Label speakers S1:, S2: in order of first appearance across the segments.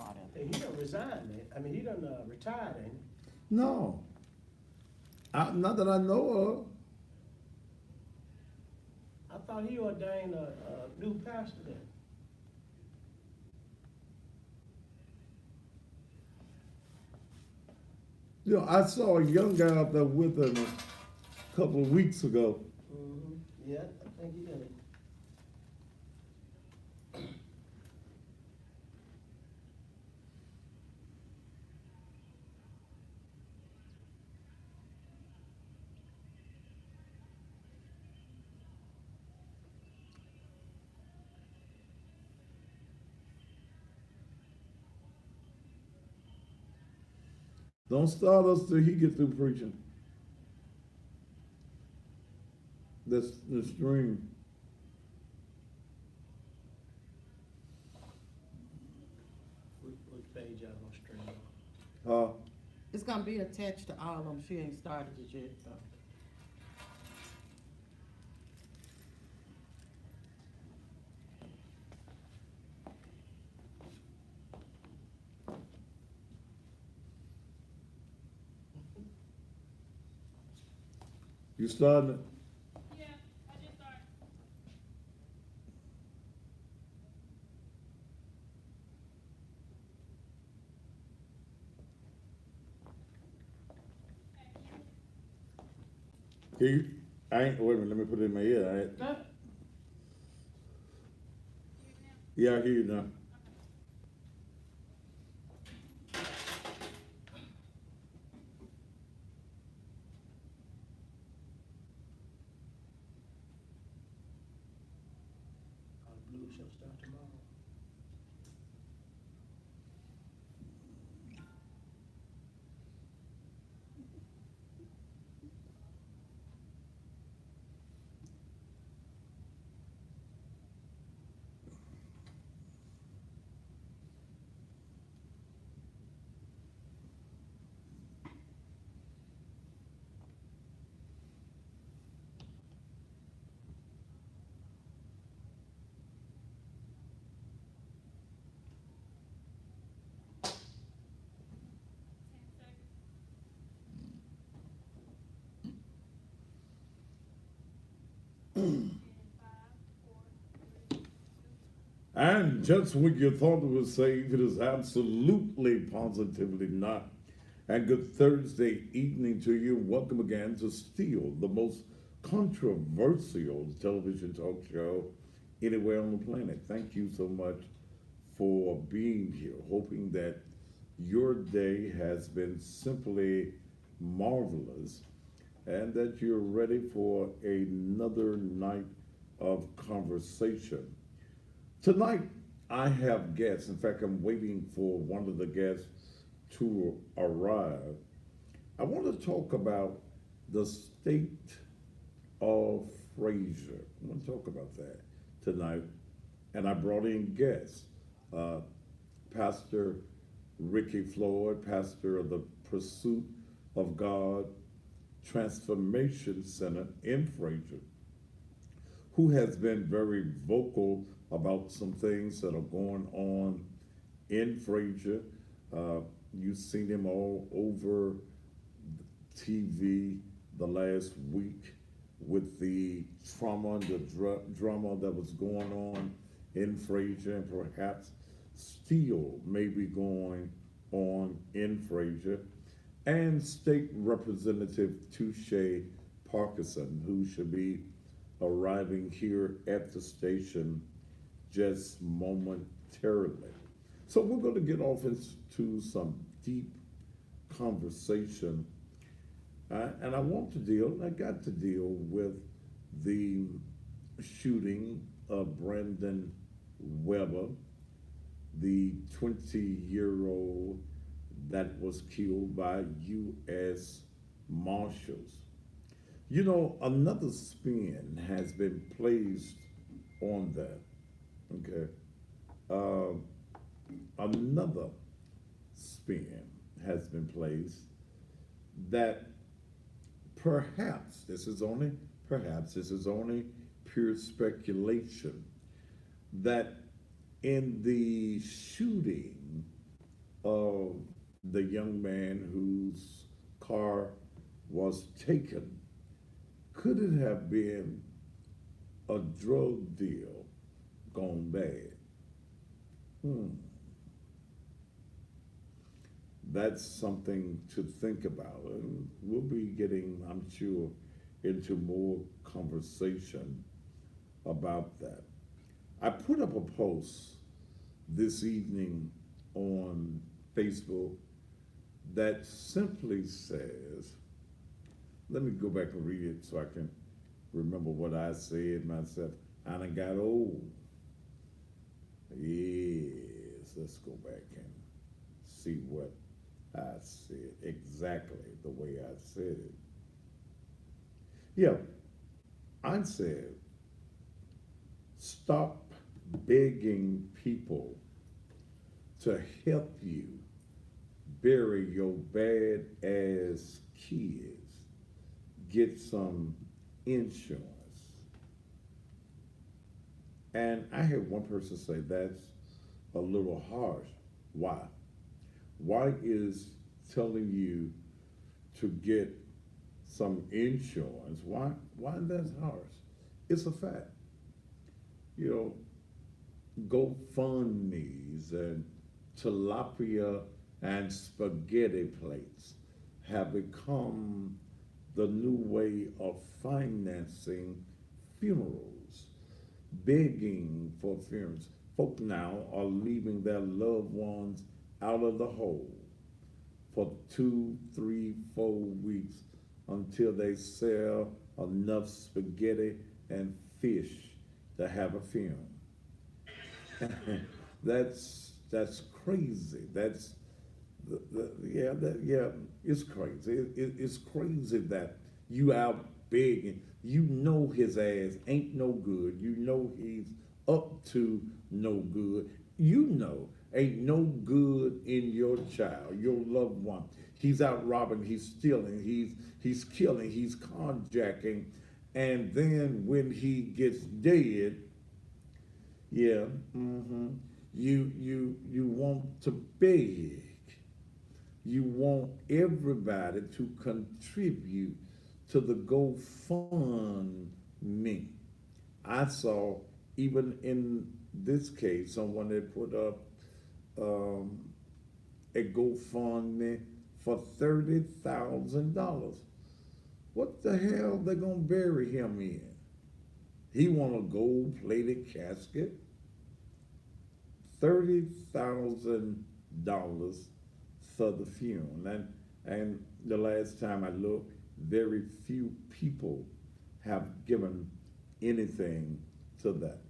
S1: whatever.
S2: Hey, he done resigned, man. I mean, he done retired, ain't he?
S3: No, not that I know
S2: I thought he ordained a new pastor then.
S3: of. You know, I saw a young guy up there with him a couple of weeks ago.
S2: Mm-hmm. Yeah, I think he did.
S3: Don't start us till he get through preaching. That's the stream.
S2: What page y'all gonna stream on?
S3: Uh,
S1: It's gonna be attached to all of them. She ain't started it yet, though.
S3: you starting it?
S4: Yeah, I just started.
S3: He, I ain't, wait a minute, let me put it in my ear.
S2: Huh?
S3: Yeah, I hear you now.
S2: The blues show start tomorrow.
S3: And just when you thought it was safe, it is absolutely positively not. And good Thursday evening to you. Welcome again to Steele, the most controversial television talk show anywhere on the planet. Thank you so much for being here. Hoping that your day has been simply marvelous and that you're ready for another night of conversation. Tonight, I have guests. In fact, I'm waiting for one of the guests to arrive. I want to talk about the state of Frayser. I want to talk about that tonight. And I brought in guests. Uh, Pastor Ricky Floyd, pastor of the Pursuit of God Transformation Center in Frayser, who has been very vocal about some things that are going on in Frayser. You've seen him all over TV the last week with the trauma and the drama that was going on in Frayser, and perhaps still may be going on in Frayser. And State Representative Touche Parkinson, who should be arriving here at the station just momentarily. So we're going to get off into some deep conversation. And I got to deal with the shooting of Brandon Weber, the 20-year-old that was killed by U.S. Marshals. You know, another spin has been placed on that. Okay. Another spin has been placed that perhaps this is only pure speculation, that in the shooting of the young man whose car was taken, could it have been a drug deal gone bad? That's something to think about. And we'll be getting, I'm sure, into more conversation about that. I put up a post this evening on Facebook that simply says, let me go back and read it so I can remember what I said myself. I done got old. Yes, let's go back and see what I said exactly the way I said it. Yeah, I said, stop begging people to help you bury your bad ass kids. Get some insurance. And I heard one person say that's a little harsh. Why? Why is telling you to get some insurance, why that's harsh? It's a fact. You know, GoFundMe's and tilapia and spaghetti plates have become the new way of financing funerals, begging for funerals. Folk now are leaving their loved ones out of the hole for 2, 3, 4 weeks until they sell enough spaghetti and fish to have a funeral. that's crazy. That's yeah, it's crazy. It's crazy that you out begging. You know his ass ain't no good. You know he's up to no good. You know ain't no good in your child, your loved one. He's out robbing, he's stealing, he's killing, he's carjacking, and then when he gets dead, yeah, you want to beg. You want everybody to contribute to the GoFundMe. I saw, even in this case, someone that put up a GoFundMe for $30,000. What the hell they gonna bury him in? He want a gold-plated casket? $30,000 for the funeral. And the last time I looked, very few people have given anything to that.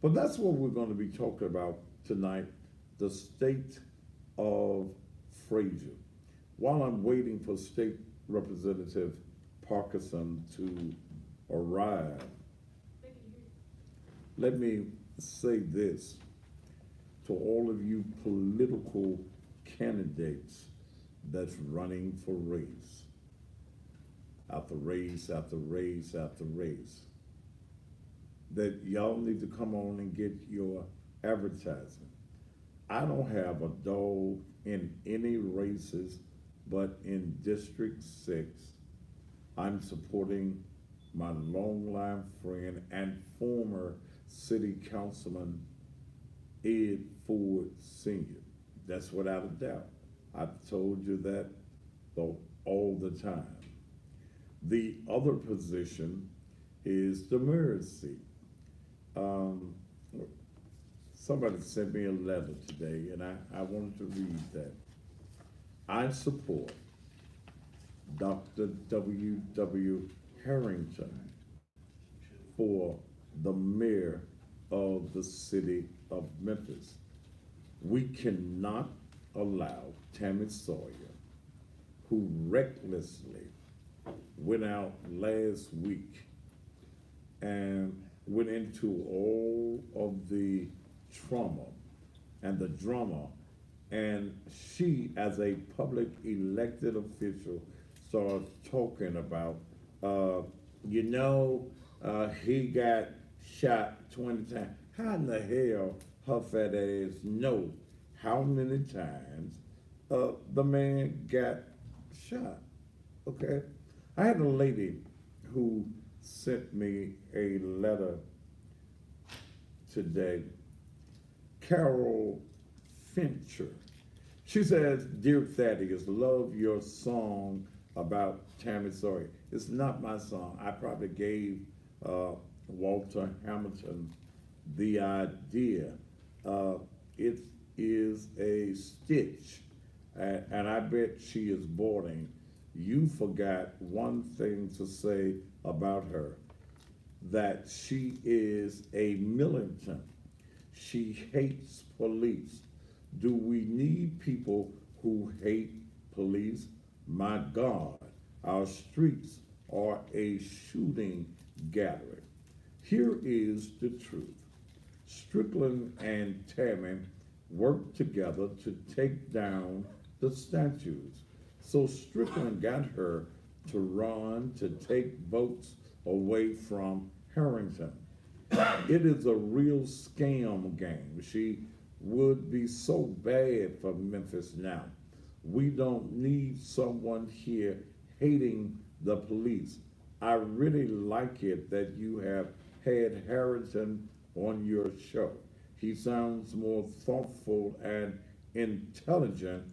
S3: But that's what we're going to be talking about tonight, the state of Frayser. While I'm waiting for State Representative Parkinson to arrive, let me say this to all of you political candidates that's running for race, after race, after race, after race, that y'all need to come on and get your advertising. I don't have a dog in any races, but in District 6, I'm supporting my longline friend and former city councilman, Ed Ford Sr. That's without a doubt. I've told you that all the time. The other position is the mayor's seat. Somebody sent me a letter today, and I wanted to read that. I support Dr. W. Harrington for the mayor of the city of Memphis. We cannot allow Tammy Sawyer, who recklessly went out last week and went into all of the trauma and the drama, and she, as a public elected official, starts talking about, he got shot 20 times. How in the hell her fat ass know how many times the man got shot. Okay, I had a lady who sent me a letter today, Carol Fincher. She says, "Dear Thaddeus, love your song about Tammy Sawyer." It's not my song. I probably gave Walter Hamilton the idea. It is a stitch, and I bet she is boarding. You forgot one thing to say about her, that she is a militant. She hates police. Do we need people who hate police? My God, our streets are a shooting gallery. Here is the truth. Strickland and Tammy worked together to take down the statues. So Strickland got her to run to take votes away from Harrington. It is a real scam game. She would be so bad for Memphis now. We don't need someone here hating the police. I really like it that you have had Harrington on your show. He sounds more thoughtful and intelligent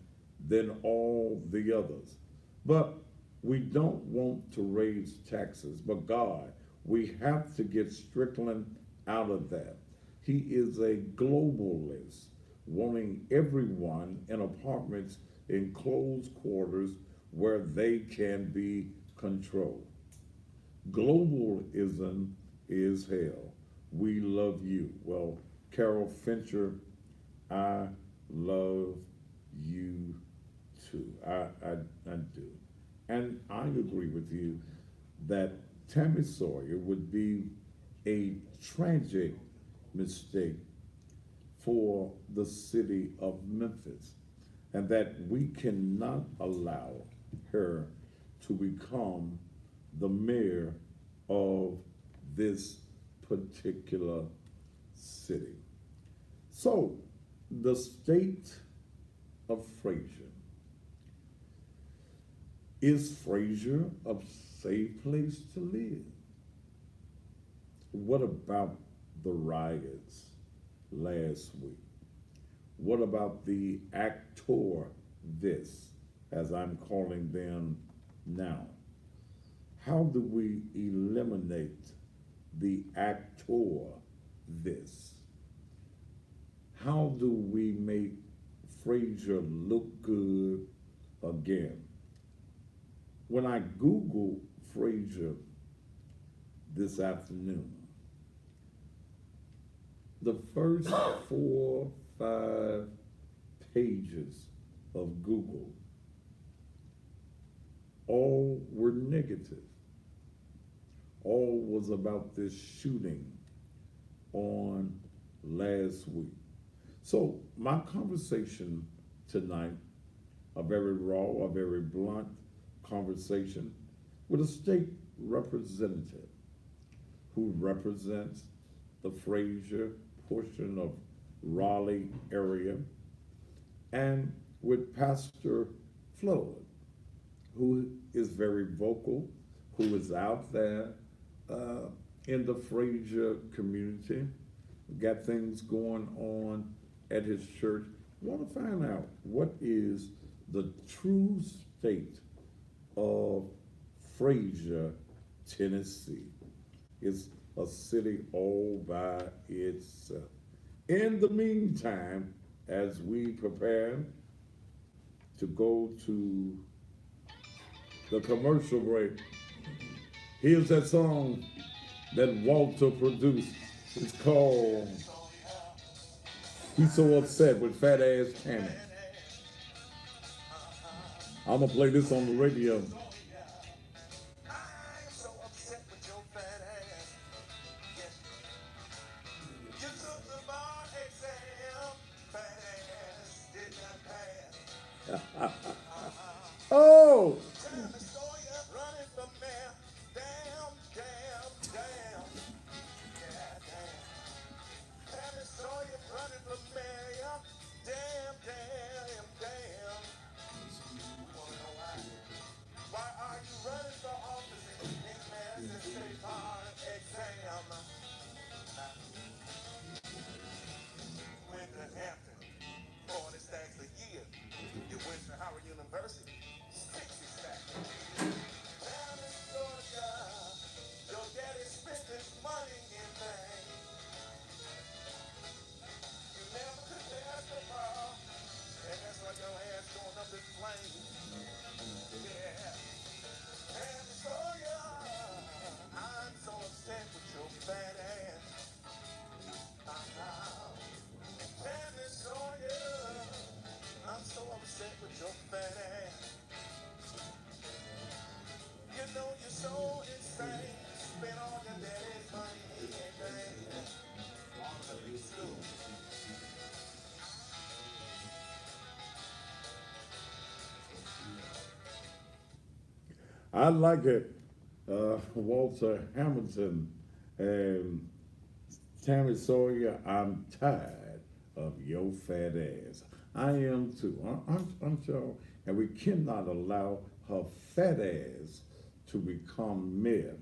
S3: than all the others. But we don't want to raise taxes. But God, we have to get Strickland out of that. He is a globalist, wanting everyone in apartments in closed quarters where they can be controlled. Globalism is hell. We love you. Well, Carol Fincher, I love you too. I do. And I agree with you that Tammy Sawyer would be a tragic mistake for the city of Memphis, and that we cannot allow her to become the mayor of this particular city. So, the state of Frayser. Is Frayser a safe place to live? What about the riots last week? What about the actor this, as I'm calling them now? How do we eliminate the actor this? How do we make Frayser look good again? When I Googled Frayser this afternoon, the first 4, 5 pages of Google all were negative. All was about this shooting on last week. So my conversation tonight, a very raw, a very blunt conversation with a state representative who represents the Frayser portion of Raleigh area, and with Pastor Floyd, who is very vocal, who is out there in the Frayser community, got things going on at his church. I want to find out what is the true state of Frayser, Tennessee. It's a city all by itself. In the meantime, as we prepare to go to the commercial break, here's that song that Walter produced. It's called He's So Upset with Fat Ass Tammy. I'm gonna play this on the radio. Oh! I like it. Walter Hamilton and Tammy Sawyer, I'm tired of your fat ass. I am too. Aren't y'all? And we cannot allow her fat ass to become mayor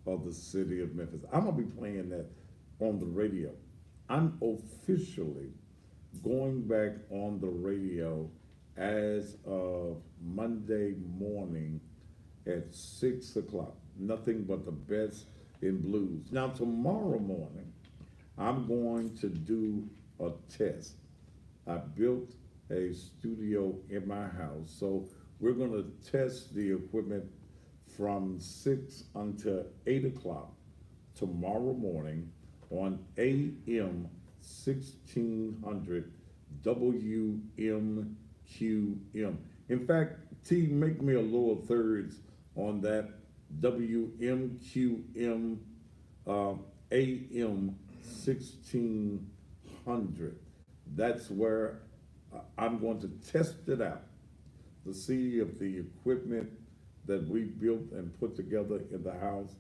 S3: of the city of Memphis. I'm going to be playing that on the radio. I'm officially going back on the radio as of Monday morning at 6 o'clock. Nothing but the best in blues. Now, tomorrow morning, I'm going to do a test. I built a studio in my house, so we're going to test the equipment from 6 until 8 o'clock tomorrow morning on AM 1600 WMQM. In fact, T, make me a lower thirds on that WMQM AM 1600. That's where I'm going to test it out to see if the equipment that we built and put together in the house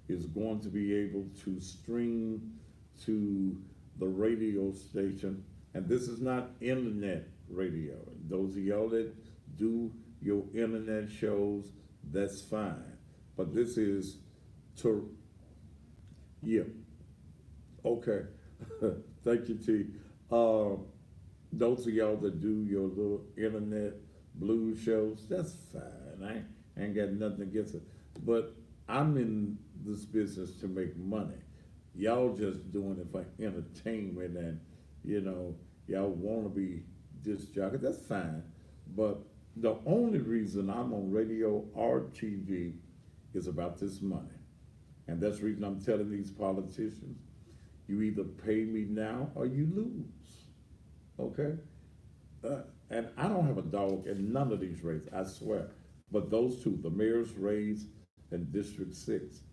S3: is going to be able to stream to the radio station. And this is not internet radio. Those of y'all that do your internet shows, that's fine. But this is to, yeah, okay. Thank you, T. Those of y'all that do your little internet blues shows, that's fine. I ain't got nothing against it. But I'm in this business to make money. Y'all just doing it for entertainment and, y'all want to be disc jockeys. That's fine. But the only reason I'm on radio or TV is about this money. And that's the reason I'm telling these politicians, you either pay me now or you lose. Okay? And I don't have a dog in none of these races, I swear. But those two, the mayor's race and District 6,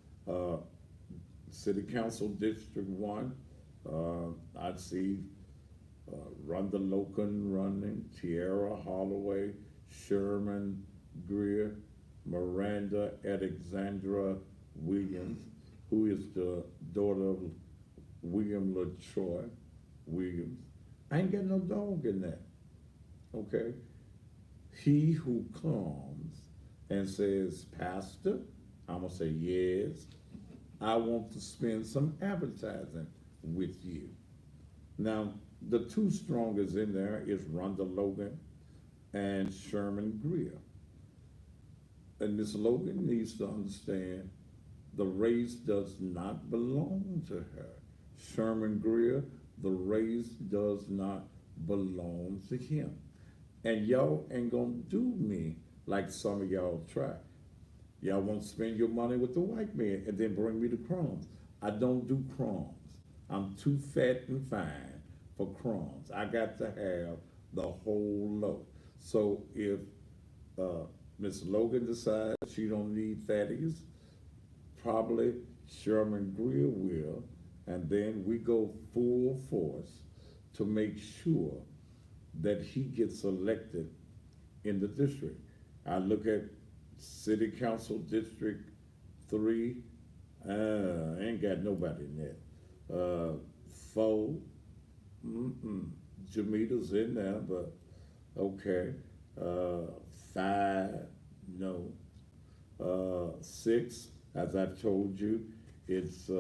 S3: City Council District 1, I see Rhonda Loken running, Tierra Holloway, Sherman Greer, Miranda Alexandra Williams, who is the daughter of William LaTroy Williams. I ain't got no dog in that, okay? He who comes and says, Pastor, I'm gonna say, yes, I want to spend some advertising with you. Now, the two strongest in there is Rhonda Logan and Sherman Greer. And Miss Logan needs to understand the race does not belong to her. Sherman Greer, the race does not belong to him. And y'all ain't gonna do me like some of y'all try. Y'all won't spend your money with the white man and then bring me the crumbs. I don't do crumbs. I'm too fat and fine for crumbs. I got to have the whole loaf. So if Miss Logan decides she don't need Thaddeus, probably Sherman Greer will, and then we go full force to make sure that he gets elected in the district. I look at City Council District 3, ain't got nobody in there. 4, Jamita's in there, but okay. 5, no. 6, as I've told you, it's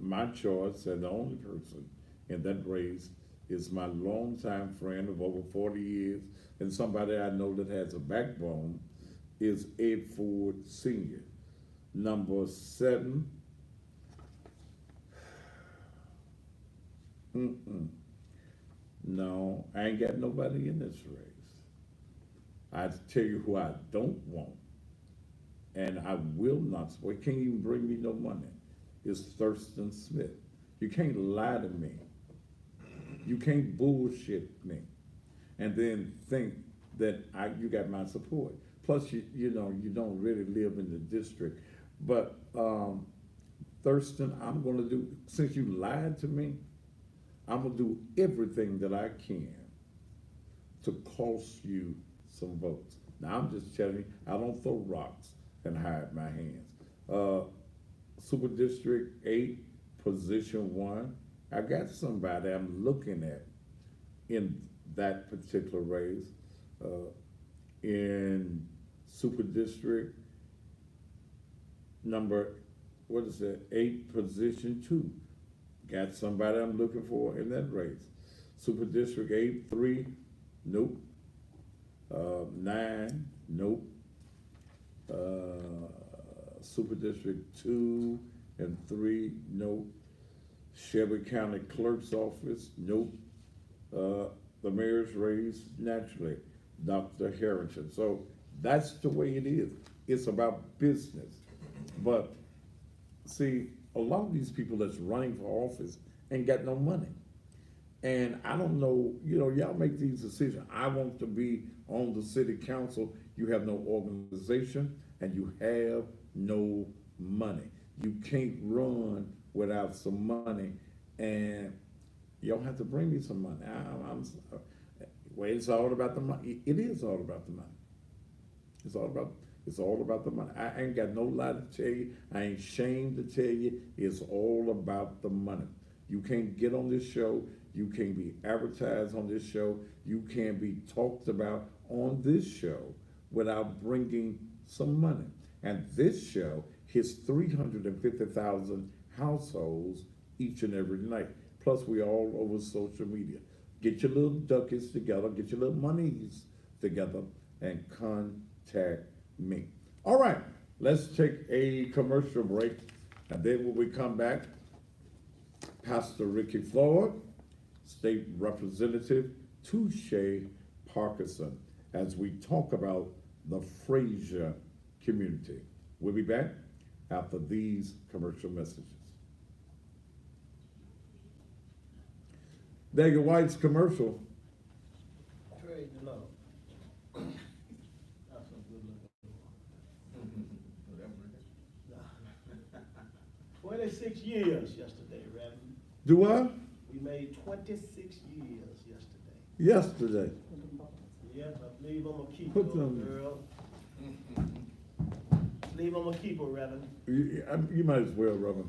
S3: my choice, and the only person in that race is my longtime friend of over 40 years, and somebody I know that has a backbone, is Ed Ford Sr. Number 7, no, I ain't got nobody in this race. I tell you who I don't want, and I will not support, can't even bring me no money, is Thurston Smith. You can't lie to me. You can't bullshit me and then think that you got my support. Plus, you don't really live in the district. But Thurston, I'm gonna do, since you lied to me, I'm gonna do everything that I can to cost you some votes. Now, I'm just telling you, I don't throw rocks and hide my hands. Super District 8, Position 1, I got somebody I'm looking at in that particular race. In Super District number, what is that, 8, Position 2. Got somebody I'm looking for in that race. Super District 8, 3, nope. 9, nope. Super District 2 and 3, nope. Shelby County Clerk's Office, nope. The mayor's race, naturally, Dr. Harrington. So that's the way it is. It's about business. But see, a lot of these people that's running for office ain't got no money. And I don't know, y'all make these decisions. I want to be on the city council. You have no organization and you have no money. You can't run without some money, and y'all have to bring me some money. Well, it's all about the money. It is all about the money. It's all about the money. I ain't got no lie to tell you. I ain't ashamed to tell you. It's all about the money. You can't get on this show. You can't be advertised on this show. You can't be talked about on this show without bringing some money. And this show hits 350,000 households each and every night. Plus, we all over social media. Get your little ducats together, get your little monies together, and contact me. All right, let's take a commercial break. And then when we come back, Pastor Ricky Floyd, State Representative Touche Parkinson, as we talk about the Frayser community. We'll be back after these commercial messages. Dagger White's commercial.
S2: Praise the Lord. That's some good looking. 26 years yesterday, Reverend.
S3: Do what?
S2: We made 26 years yesterday.
S3: Yesterday.
S2: Yes, I believe I'm a keeper,
S3: Put them-
S2: girl. Believe I'm a keeper, Reverend.
S3: You might as well, Reverend.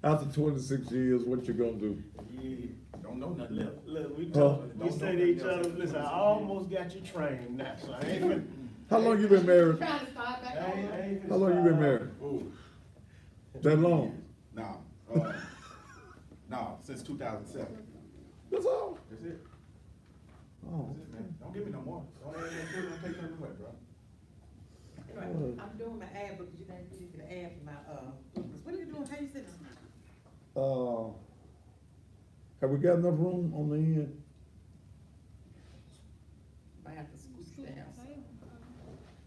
S3: After 26 years, what you gonna do?
S2: Yeah.
S5: Don't know nothing else.
S2: Look, we
S3: Huh?
S2: talk, we
S5: Don't
S2: say
S5: know
S2: to each
S5: nothing else.
S2: other, listen, I almost got you trained now, so I ain't finna.
S3: How long you been married?
S1: Trying to start back
S2: I ain't
S1: over.
S2: finna
S3: How long you been
S2: start
S3: married?
S5: Ooh,
S3: That long?
S5: no, since 2007.
S3: That's all?
S5: That's it.
S3: Oh.
S5: That's it, man. Don't give me no more. Don't take nothing away, bro.
S1: Right. I'm doing my ad book, you didn't get the ad for my, books. What are you doing? How you sitting?
S3: Have we got enough room on the end?
S1: I have to scoot you down.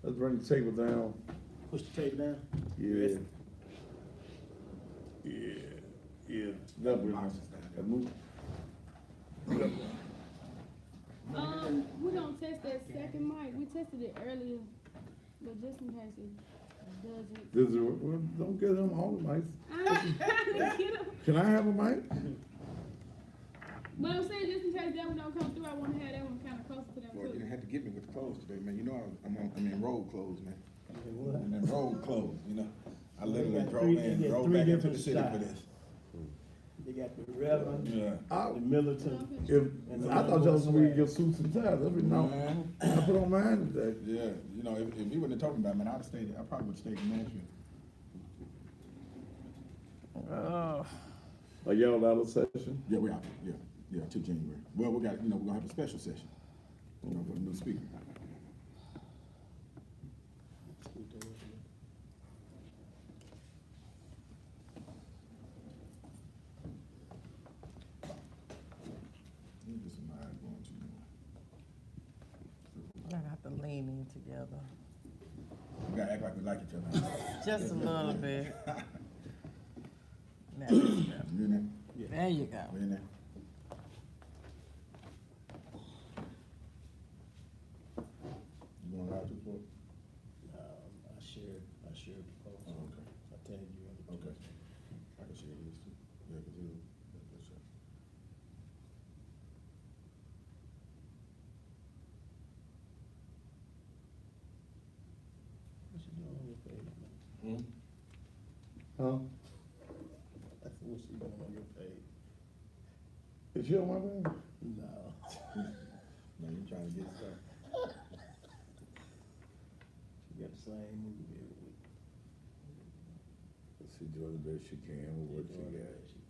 S3: Let's bring the table down.
S2: Push the tape down.
S3: Yeah. Yeah. That way. Move.
S4: We don't test that second mic. We tested it earlier, but just in case it doesn't.
S3: Well, don't get them all the mics.
S4: Get 'em.
S3: Can I have a mic?
S4: But I'm saying just in case that one don't come through, I want to have that one kind of closer to them
S5: Boy, you
S4: too.
S5: didn't have to get me with the clothes today, man. You know I'm in road clothes, man. I'm in road clothes, you know. I literally
S2: got
S5: drove
S2: three-
S5: in,
S2: you got
S5: drove
S2: three
S5: back into
S2: different
S5: the city for
S2: styles.
S5: this.
S2: They got the Reverend,
S5: Yeah.
S2: the militant.
S3: I thought y'all was gonna wear your suits and ties. Every now,
S5: Man.
S3: I put on mine today.
S5: Yeah, you know, if you wouldn't have talking about it, man, I probably would have stayed in Nashville.
S3: Are y'all out of session?
S5: Yeah, we out. Yeah, till January. Well, we're gonna have a special session, for the new speaker. This is my going to.
S6: I have to lean in together.
S5: We gotta act like we like each other.
S6: Just a little bit. Now,
S5: You in there?
S6: there you go.
S5: We in there? You going live too, Floyd?
S2: I shared the post.
S5: Oh, okay.
S2: I tagged you in the
S5: Okay. I can share this too. Yeah, cause that's right.
S3: Huh?
S2: That's what she doing on your page.
S3: Is you on my page?
S2: No.
S5: No, you trying to get stuff.
S2: She got the same movie every week.
S3: She doing the best she can with what she
S2: Doing the
S3: got.
S2: best she can.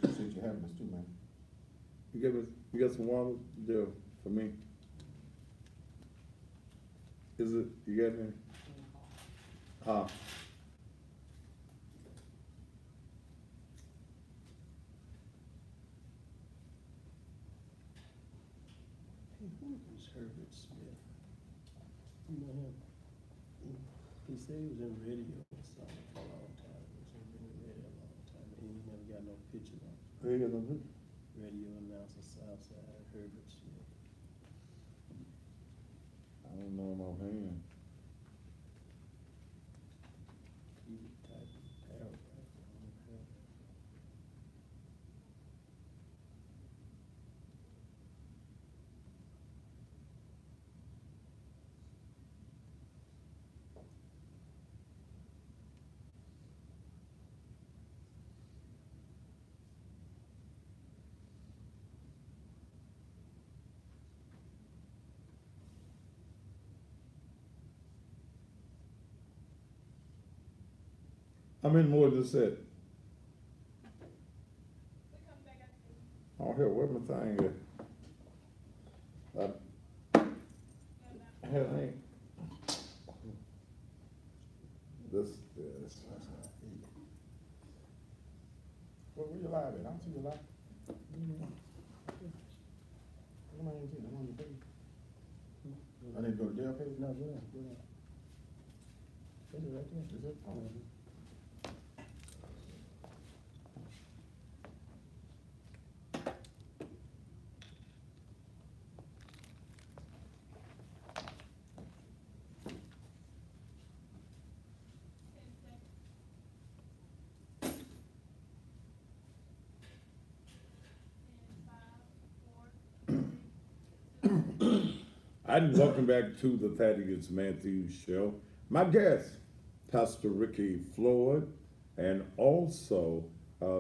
S5: Appreciate you having us too, man.
S3: You got some water there for me? Is it, you got any? Huh?
S2: Hey, who is Herbert Smith? You know him? He said he was in radio or something for a long time. He was in radio a long time, and he never got no picture on it.
S3: You got no picture?
S2: Radio announcer Southside Herbert Smith.
S3: I don't know him offhand.
S2: He would type a paragraph on the paragraph.
S3: I'm in more than that. Oh, here, where's my thing at? Here, ain't. This.
S5: Where you live at? I don't see you live. Come on, I'm on your page. I need to go to jail page?
S2: No, go down, go down. Is it right there?
S5: Is it? Oh.
S3: And welcome back to the Thaddeus Matthews Show. My guest, Pastor Ricky Floyd, and also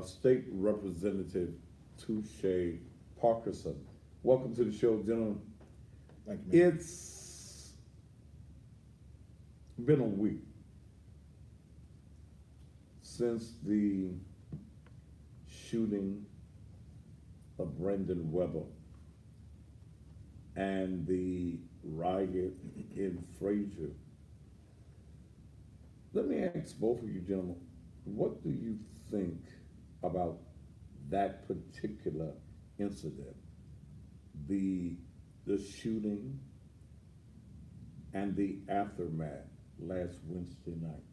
S3: State Representative Touche Parkerson. Welcome to the show, gentlemen.
S5: Thank you, man.
S3: It's been a week since the shooting of Brandon Weber and the riot in Frayser. Let me ask both of you gentlemen, what do you think about that particular incident? The shooting and the aftermath last Wednesday night.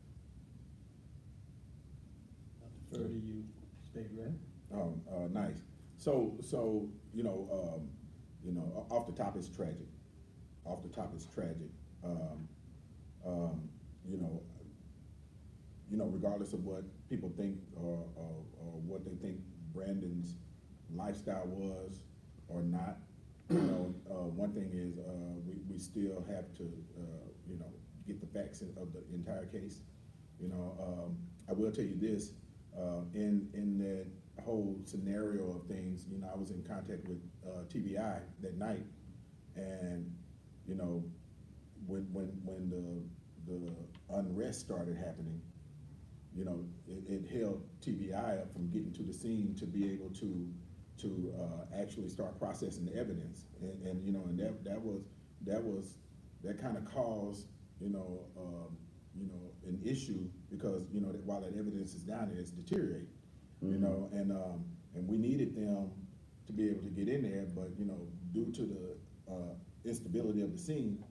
S2: I defer to you, State Rep.
S5: Nice. So, off the top, it's tragic. Off the top, it's tragic. Regardless of what people think or what they think Brandon's lifestyle was or not, one thing is we still have to, get the facts of the entire case. I will tell you this, in that whole scenario of things, I was in contact with TBI that night, And, you know, when the unrest started happening, you know, it held TBI up from getting to the scene to be able to actually start processing the evidence. And you know, and that kind of caused, you know, an issue because, you know, that while that evidence is down there, it's deteriorating, you know, and we needed them to be able to get in there, but, you know, due to the instability of the scene,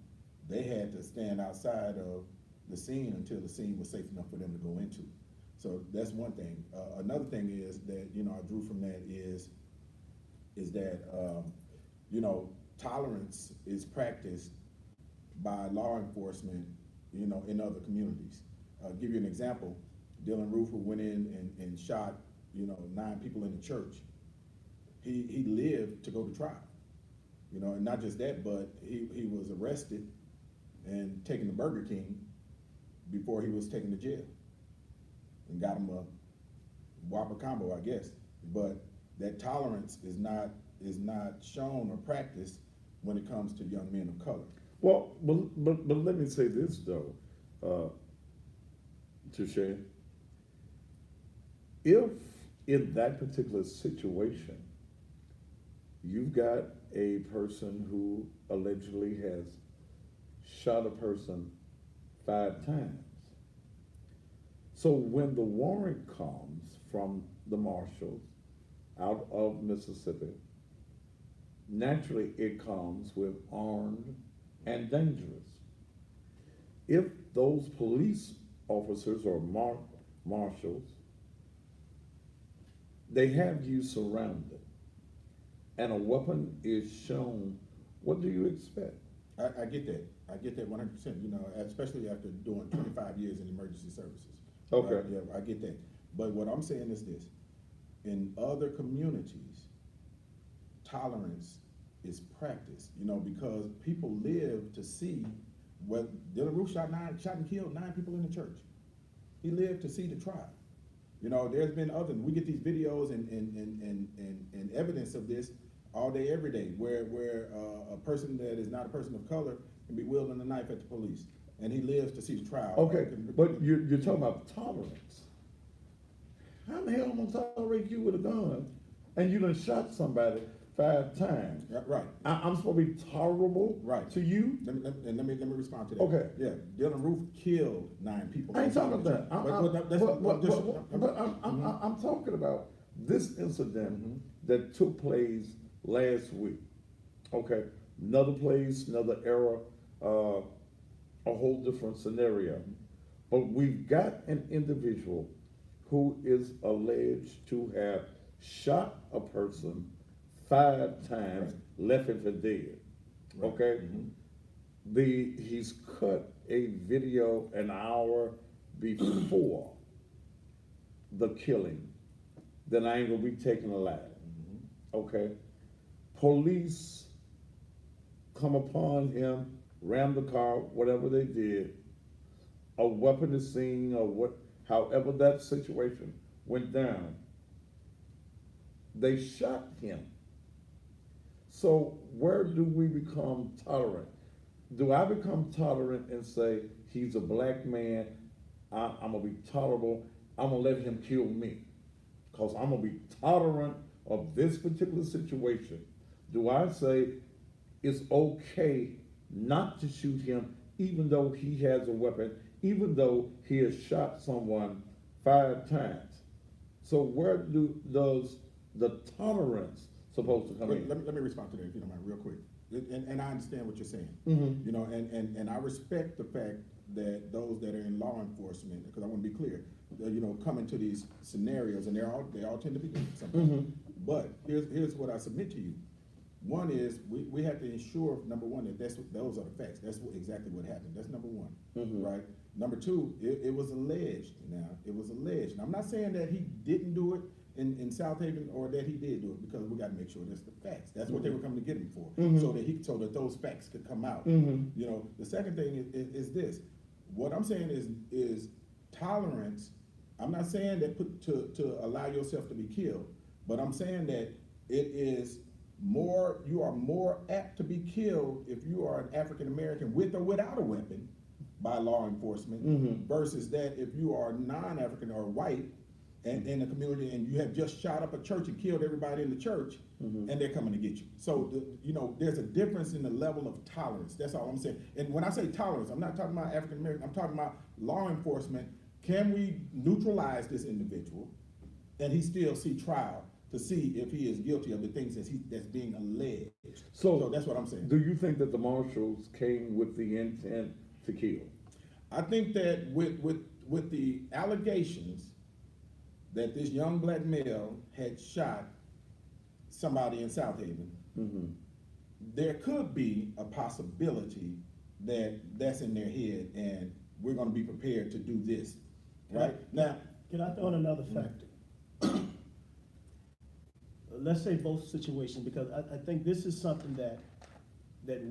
S5: they had to stand outside of the scene until the scene was safe enough for them to go into. So that's one thing. Another thing is that, you know, I drew from that is that, you know, tolerance is practiced by law enforcement, you know, in other communities. I'll give you an example. Dylan Roof, who went in and shot, you know, 9 people in the church, he lived to go to trial. You know, and not just that, but he was arrested and taken to Burger King before he was taken to jail, and got him a Whopper combo, I guess. But that tolerance is not shown or practiced when it comes to young men of color.
S3: Well, but let me say this though, Touche. If in that particular situation, you've got a person who allegedly has shot a person 5 times. So when the warrant comes from the marshals out of Mississippi, naturally it comes with armed and dangerous. If those police officers or marshals, they have you surrounded and a weapon is shown, what do you expect?
S5: I get that. I get that 100%, you know, especially after doing 25 years in emergency services.
S3: Okay.
S5: Right? Yeah, I get that. But what I'm saying is this. In other communities, tolerance is practiced, you know, because people live to see what Dylan Roof shot and killed 9 people in the church. He lived to see the trial. You know, there's been other, we get these videos and evidence of this all day, every day, where a person that is not a person of color can be wielding a knife at the police, and he lives to see the trial.
S3: Okay, but you're talking about tolerance. How the hell am I gonna tolerate you with a gun and you done shot somebody 5 times?
S5: Right.
S3: I'm supposed to be tolerable
S5: Right.
S3: to you?
S5: Let me respond to that.
S3: Okay.
S5: Yeah, Dylan Roof killed 9 people.
S3: I ain't talking about that.
S5: Mm-hmm.
S3: I'm talking about this incident
S5: Mm-hmm.
S3: that took place last week. Okay, another place, another era, a whole different scenario. But we've got an individual who is alleged to have shot a person 5 times, left him for dead.
S5: Right.
S3: Okay?
S5: Mm-hmm.
S3: He's cut a video an hour before the killing that I ain't gonna be taken alive. Okay? Police come upon him, ram the car, whatever they did, a weapon is seen, or however that situation went down. They shot him. So where do we become tolerant? Do I become tolerant and say, he's a black man, I'm gonna be tolerable, I'm gonna let him kill me, because I'm gonna be tolerant of this particular situation? Do I say it's okay not to shoot him even though he has a weapon, even though he has shot someone 5 times? So where does the tolerance supposed to come in?
S5: Let me respond to that, if you don't mind, real quick. And I understand what you're saying.
S3: Mm-hmm.
S5: You know, and I respect the fact that those that are in law enforcement, because I want to be clear, you know, come into these scenarios, and they all tend to be different sometimes.
S3: Mm-hmm.
S5: But here's what I submit to you. One is we have to ensure, number one, that those are the facts. That's exactly what happened. That's number one, right? Number two, it was alleged. Now, it was alleged. And I'm not saying that he didn't do it in South Haven or that he did do it, because we got to make sure that's the facts. That's what they were coming to get him for, so that those facts could come out. You know, the second thing is this. What I'm saying is tolerance. I'm not saying that to allow yourself to be killed, but I'm saying that it is you are more apt to be killed if you are an African American with or without a weapon by law enforcement versus that if you are non-African or white and in the community and you have just shot up a church and killed everybody in the church and they're coming to get you. So, there's a difference in the level of tolerance. That's all I'm saying. And when I say tolerance, I'm not talking about African American, I'm talking about law enforcement. Can we neutralize this individual and he still see trial to see if he is guilty of the things that's being alleged? So that's what I'm saying.
S3: Do you think that the marshals came with the intent to kill?
S5: I think that with the allegations that this young black male had shot somebody in South Haven, there could be a possibility that that's in their head and we're going to be prepared to do this. Right? Now,
S2: Can I throw in another factor? Let's say both situations, because I think this is something that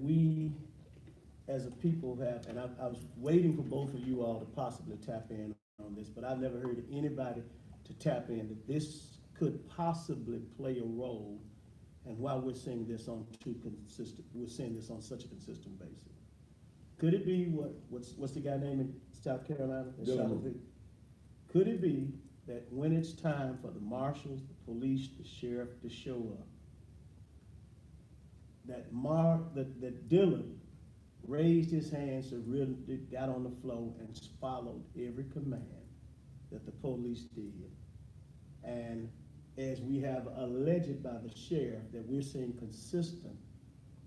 S2: we as a people have, and I was waiting for both of you all to possibly tap in on this, but I've never heard anybody to tap in that this could possibly play a role, and why we're seeing this on such a consistent basis. Could it be what's the guy name in South Carolina? Could it be that when it's time for the marshals, the police, the sheriff to show up, that Dylan raised his hands and really got on the floor and followed every command that the police did? And as we have alleged by the sheriff, that we're seeing consistent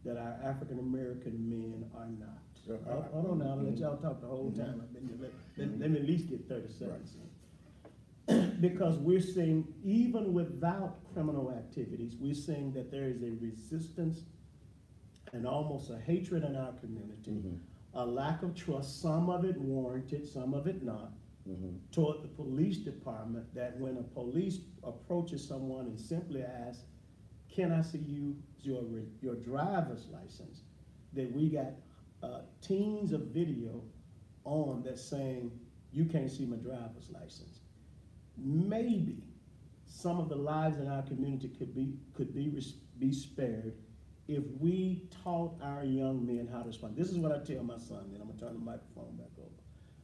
S2: that our African American men are not. Hold on now, I'll let y'all talk the whole time. Let me at least get 30 seconds in. Because we're seeing, even without criminal activities, we're seeing that there is a resistance and almost a hatred in our community, a lack of trust, some of it warranted, some of it not, toward the police department, that when a police approaches someone and simply asks, can I see your driver's license, that we got teens of video on that's saying, you can't see my driver's license. Maybe some of the lives in our community could be spared if we taught our young men how to respond. This is what I tell my son, and I'm gonna turn the microphone back over.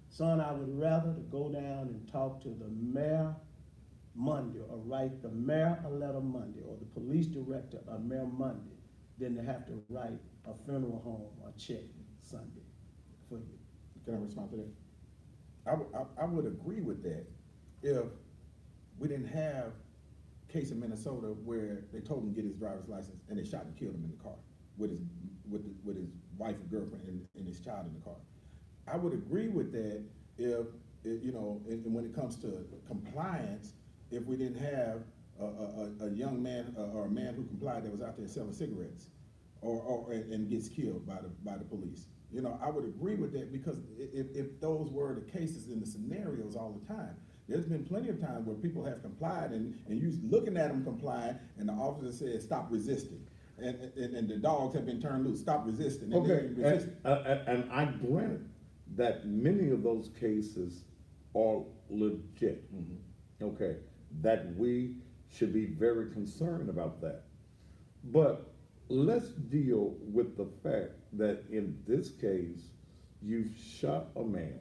S2: Son, I would rather to go down and talk to the mayor Monday, or write the mayor a letter Monday, or the police director a mayor Monday, than to have to write a funeral home or check Sunday for you.
S5: can I respond to that? I would agree with that if we didn't have a case in Minnesota where they told him to get his driver's license and they shot and killed him in the car with his wife or girlfriend and his child in the car. I would agree with that if, and when it comes to compliance, if we didn't have a young man or a man who complied that was out there selling cigarettes and gets killed by the police. I would agree with that, because if those were the cases and the scenarios all the time, there's been plenty of times where people have complied and you looking at them complying and the officer says, stop resisting. And the dogs have been turned loose, stop resisting. And
S3: Okay, and I grant that many of those cases are legit. Okay, that we should be very concerned about that. But let's deal with the fact that in this case, you shot a man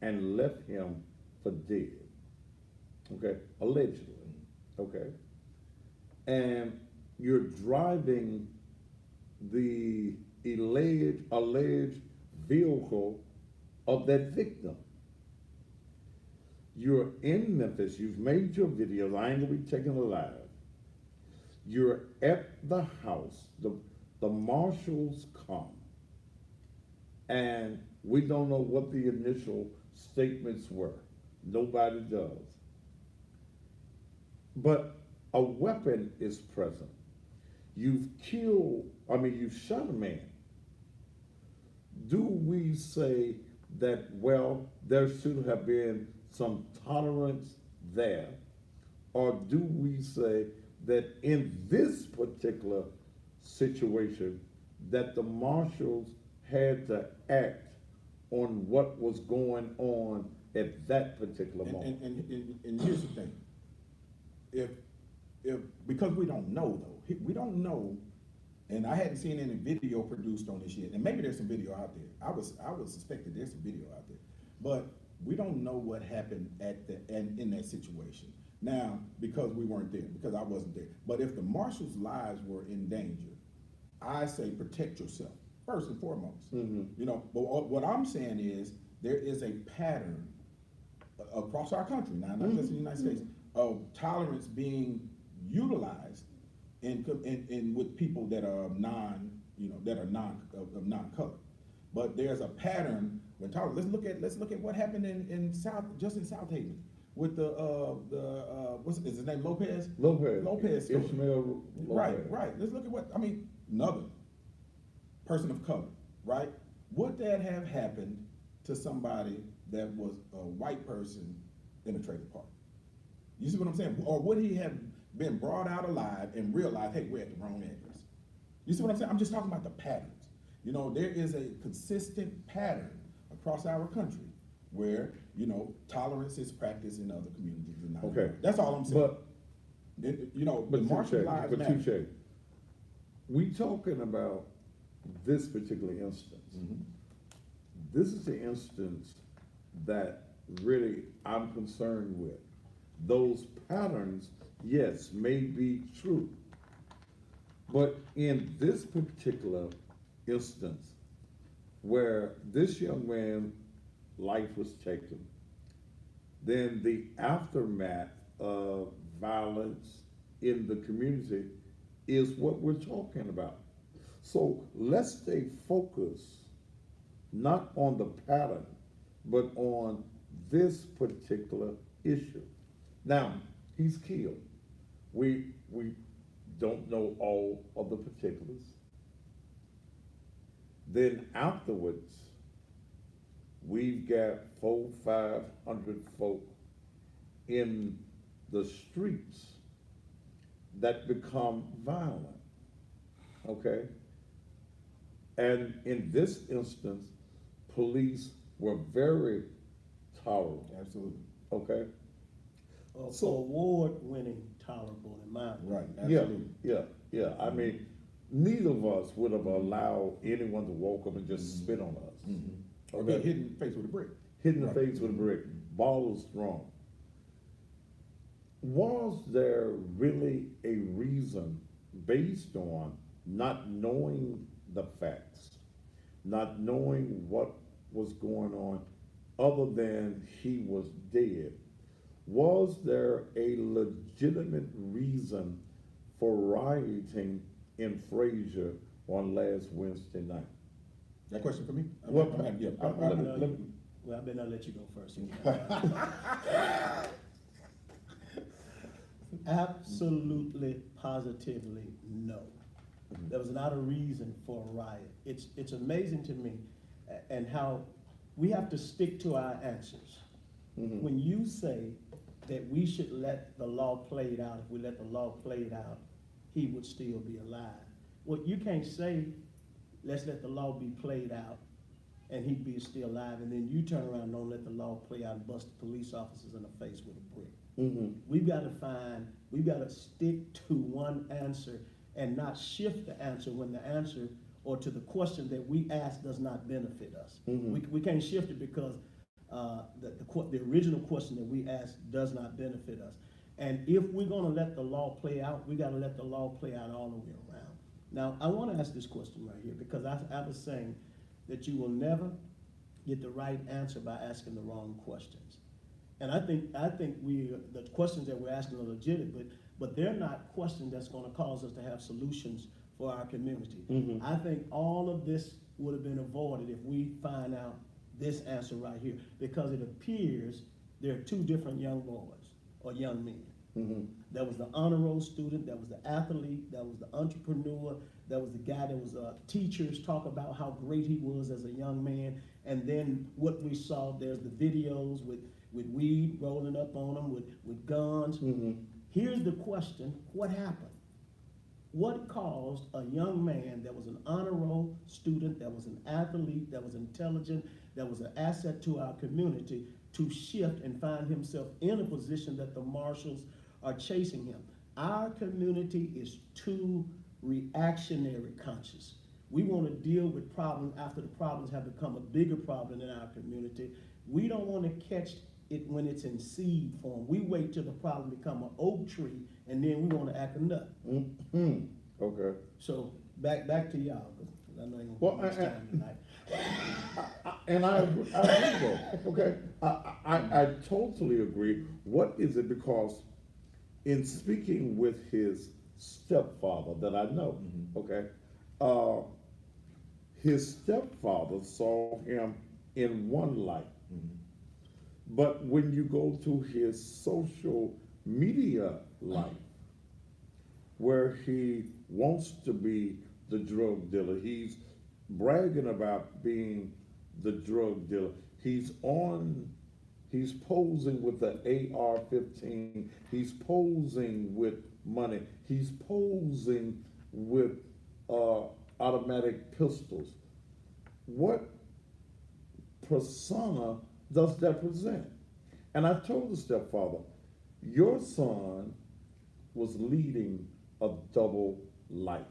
S3: and left him for dead, okay, allegedly, okay? And you're driving the alleged vehicle of that victim. You're in Memphis, you've made your videos, I ain't gonna be taken alive. You're at the house, the marshals come, and we don't know what the initial statements were. Nobody does. But a weapon is present. You've shot a man. Do we say that, well, there should have been some tolerance there? Or do we say that in this particular situation, that the marshals had to act on what was going on at that particular moment?
S5: And here's the thing. If because we don't know though, we don't know, and I hadn't seen any video produced on this yet, and maybe there's some video out there. I would suspect that there's some video out there, but we don't know what happened in that situation. Now, because we weren't there, because I wasn't there. But if the marshals' lives were in danger, I say protect yourself, first and foremost. You know, but what I'm saying is there is a pattern across our country, now not just in the United States, of tolerance being utilized in with people that are non-color. But there's a pattern when tolerance. Let's look at what happened in South Haven with what's his name, Lopez story.
S3: Ishmael Lopez.
S5: Right. Let's look at another person of color, right? Would that have happened to somebody that was a white person in a trailer park? You see what I'm saying? Or would he have been brought out alive and realized, hey, we're at the wrong address? You see what I'm saying? I'm just talking about the patterns. You know, there is a consistent pattern across our country where, you know, tolerance is practiced in other communities.
S3: Okay.
S5: That's all I'm saying.
S3: But
S5: the martial lives matter.
S3: touche. We talking about this particular instance. This is the instance that really I'm concerned with. Those patterns, yes, may be true. But in this particular instance, where this young man's life was taken, then the aftermath of violence in the community is what we're talking about. So let's stay focused, not on the pattern, but on this particular issue. Now, he's killed. We don't know all of the particulars. Then afterwards, we've got 400-500 folk in the streets that become violent, okay? And in this instance, police were very tolerant.
S5: Absolutely.
S3: Okay?
S2: So award-winning tolerable in my opinion.
S5: Right. Absolutely.
S3: Yeah. I mean, neither of us would have allowed anyone to walk up and just spit on us.
S5: Or get hit in the face with a brick.
S3: Hit in the face with a brick, balls thrown. Was there really a reason based on not knowing the facts, not knowing what was going on, other than he was dead? Was there a legitimate reason for rioting in Frayser on last Wednesday night?
S5: That question for me?
S3: Well,
S2: Well, I better not let you go first. Absolutely, positively, no. There was not a reason for a riot. It's amazing to me and how we have to stick to our answers. When you say that we should let the law play it out, if we let the law play it out, he would still be alive. Well, you can't say, let's let the law be played out and he'd be still alive, and then you turn around and don't let the law play out and bust the police officers in the face with a brick. We've got to stick to one answer and not shift the answer when the answer or to the question that we ask does not benefit us. We can't shift it because the original question that we asked does not benefit us. And if we're gonna let the law play out, we gotta let the law play out all the way around. Now, I wanna ask this question right here, because I was saying that you will never get the right answer by asking the wrong questions. And I think the questions that we're asking are legitimate, but they're not questions that's gonna cause us to have solutions for our community. I think all of this would have been avoided if we find out this answer right here, because it appears there are two different young boys or young men. There was the honor roll student, there was the athlete, there was the entrepreneur, there was the guy that was teachers talk about how great he was as a young man, and then what we saw, there's the videos with weed rolling up on them, with guns. Here's the question, what happened? What caused a young man that was an honor roll student, that was an athlete, that was intelligent, that was an asset to our community, to shift and find himself in a position that the marshals are chasing him? Our community is too reactionary conscious. We want to deal with problems after the problems have become a bigger problem in our community. We don't want to catch it when it's in seed form. We wait till the problem become an oak tree, and then we want to act a nut.
S3: Mm-hmm. Okay.
S2: So back to y'all, 'cause I know I ain't
S3: Well,
S2: gonna spend much time tonight.
S3: And I agree though, okay? I totally agree. What is it? Because in speaking with his stepfather that I know, okay, his stepfather saw him in one light. But when you go to his social media life, where he wants to be the drug dealer, he's bragging about being the drug dealer. He's posing with the AR-15. He's posing with money. He's posing with automatic pistols. What persona does that present? And I told the stepfather, your son was leading a double life.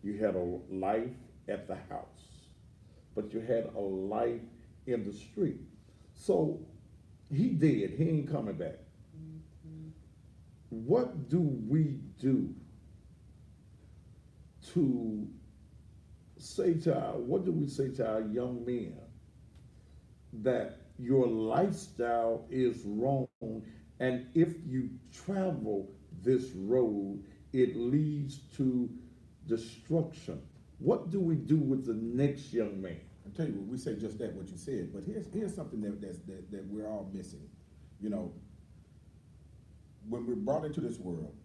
S3: You had a life at the house, but you had a life in the street. So he dead, he ain't coming back. What do we do to say to what do we say to our young men that your lifestyle is wrong, and if you travel this road, it leads to destruction? What do we do with the next young man?
S5: I tell you what, we say just that, what you said, but here's something that we're all missing. You know, when we're brought into this world,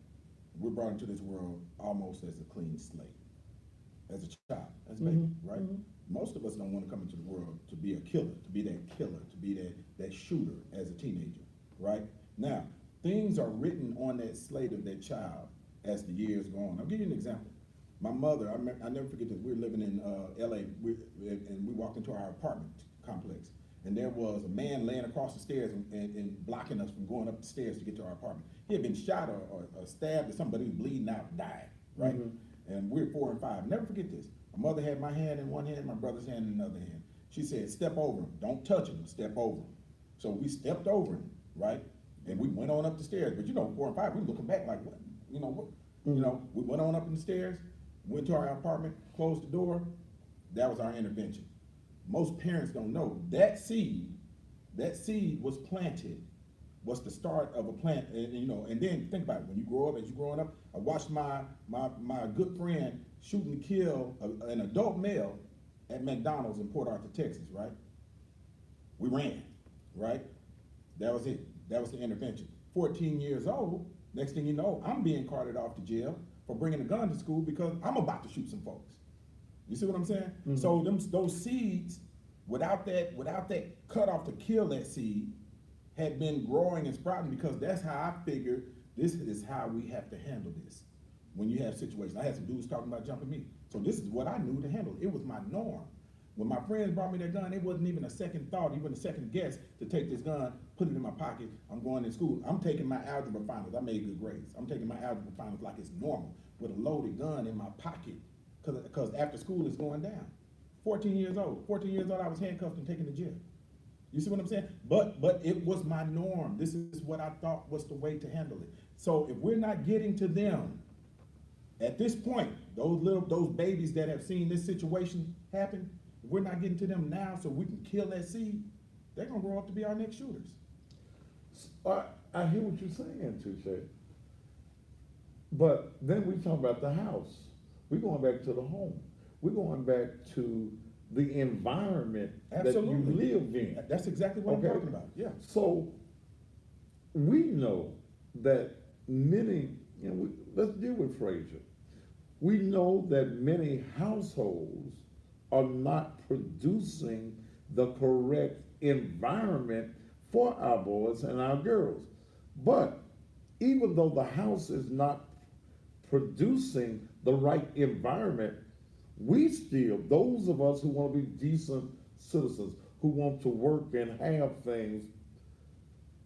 S5: we're brought into this world almost as a clean slate, as a child, as a baby, right? Most of us don't want to come into the world to be a killer, to be that shooter as a teenager, right? Now, things are written on that slate of that child as the years go on. I'll give you an example. My mother, I never forget this. We were living in LA, and we walked into our apartment complex, and there was a man laying across the stairs and blocking us from going up the stairs to get to our apartment. He had been shot or stabbed or somebody was bleeding out, died, right? And we were 4 and 5. Never forget this. My mother had my hand in one hand, my brother's hand in another hand. She said, step over him. Don't touch him, step over him. So we stepped over him, right? And we went on up the stairs. But 4 and 5, we were looking back like, what? We went on up the stairs, went to our apartment, closed the door. That was our intervention. Most parents don't know that seed was planted, was the start of a plant. And then think about it. When you grow up, as you're growing up, I watched my good friend shoot and kill an adult male at McDonald's in Port Arthur, Texas, right? We ran, right? That was it. That was the intervention. 14 years old, next thing you know, I'm being carted off to jail for bringing a gun to school because I'm about to shoot some folks. You see what I'm saying? So those seeds, without that cutoff to kill that seed, had been growing and sprouting, because that's how I figured this is how we have to handle this. When you have situations, I had some dudes talking about jumping me. So this is what I knew to handle. It was my norm. When my friends brought me that gun, it wasn't even a second thought, even a second guess to take this gun, put it in my pocket. I'm going to school. I'm taking my algebra finals. I made good grades. I'm taking my algebra finals like it's normal with a loaded gun in my pocket, because after school is going down. 14 years old, I was handcuffed and taken to jail. You see what I'm saying? But it was my norm. This is what I thought was the way to handle it. So if we're not getting to them at this point, those babies that have seen this situation happen, if we're not getting to them now so we can kill that seed, they're gonna grow up to be our next shooters.
S3: I hear what you're saying, Touche. But then we talk about the house. We're going back to the home. We're going back to the environment that you live in.
S5: That's exactly what I'm talking about. Yeah.
S3: So we know that many, let's deal with Frayser. We know that many households are not producing the correct environment for our boys and our girls. But even though the house is not producing the right environment, we still, those of us who want to be decent citizens, who want to work and have things,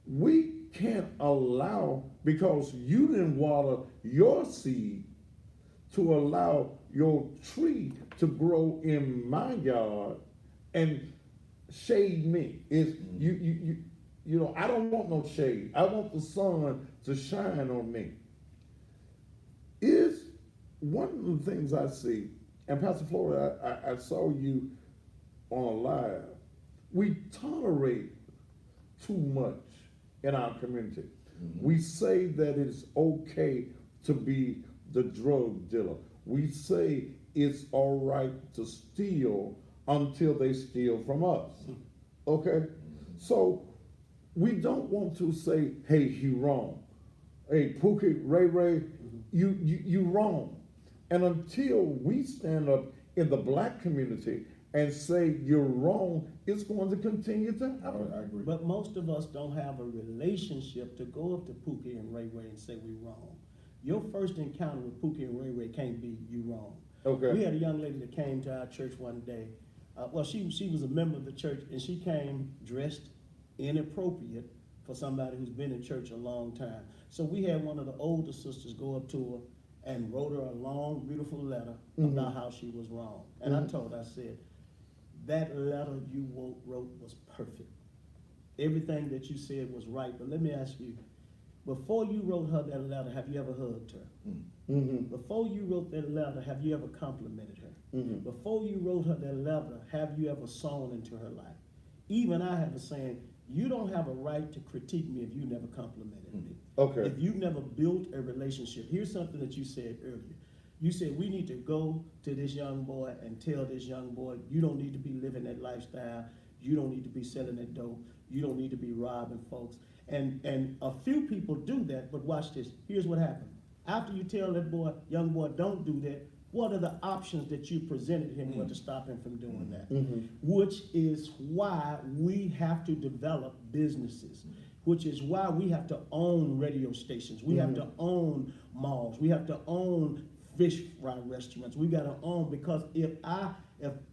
S3: we can't allow, because you didn't water your seed, to allow your tree to grow in my yard and shade me. You know, I don't want no shade. I want the sun to shine on me. Is one of the things I see, and Pastor Florida, I saw you on a live, we tolerate too much in our community. We say that it's okay to be the drug dealer. We say it's all right to steal until they steal from us. Okay? So we don't want to say, hey, he wrong. Hey, Pookie, Ray, you wrong. And until we stand up in the black community and say you're wrong, it's going to continue to happen.
S5: I agree.
S2: But most of us don't have a relationship to go up to Pookie and Ray and say we wrong. Your first encounter with Pookie and Ray can't be you wrong.
S3: Okay.
S2: We had a young lady that came to our church one day. She was a member of the church, and she came dressed inappropriate for somebody who's been in church a long time. So we had one of the older sisters go up to her and wrote her a long, beautiful letter about how she was wrong. And I told her, I said, that letter you wrote was perfect. Everything that you said was right. But let me ask you, before you wrote her that letter, have you ever hugged her? Before you wrote that letter, have you ever complimented her? Before you wrote her that letter, have you ever sown into her life? Even I have a saying, you don't have a right to critique me if you never complimented me.
S3: Okay.
S2: If you've never built a relationship. Here's something that you said earlier. You said we need to go to this young boy and tell this young boy, you don't need to be living that lifestyle. You don't need to be selling that dope. You don't need to be robbing folks. And a few people do that, but watch this. Here's what happened. After you tell that boy, young boy, don't do that, what are the options that you presented him with to stop him from doing that? Which is why we have to develop businesses, which is why we have to own radio stations. We have to own malls. We have to own fish fry restaurants. We got to own, because if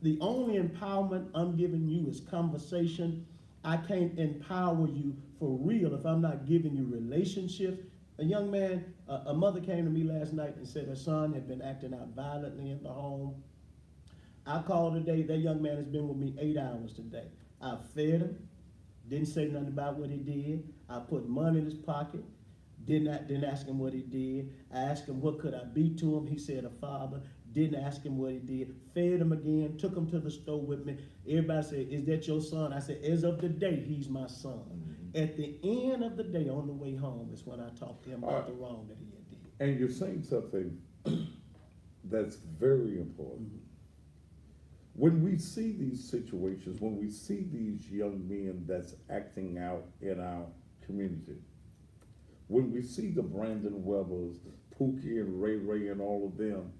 S2: the only empowerment I'm giving you is conversation, I can't empower you for real if I'm not giving you relationships. A young man, a mother came to me last night and said her son had been acting out violently in the home. I called today. That young man has been with me 8 hours today. I fed him, didn't say nothing about what he did. I put money in his pocket, didn't ask him what he did. I asked him what could I be to him. He said a father. Didn't ask him what he did. Fed him again, took him to the store with me. Everybody said, is that your son? I said, as of the day, he's my son. At the end of the day, on the way home, is when I talked to him about the wrong that he had did.
S3: And you're saying something that's very important. When we see these situations, when we see these young men that's acting out in our community, when we see the Brandon Webbers, Pookie and Ray and all of them,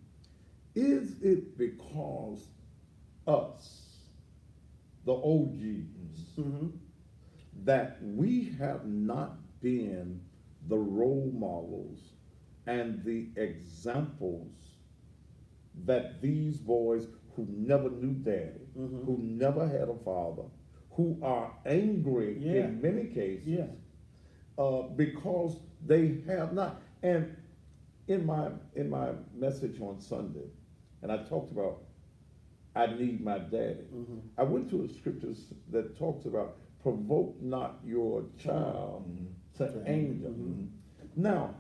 S3: is it because us, the OGs, that we have not been the role models and the examples that these boys who never knew daddy, who never had a father, who are angry in many cases, because they have not. And in my message on Sunday, and I talked about I need my daddy. I went to a scripture that talks about provoke not your child to anger. Now,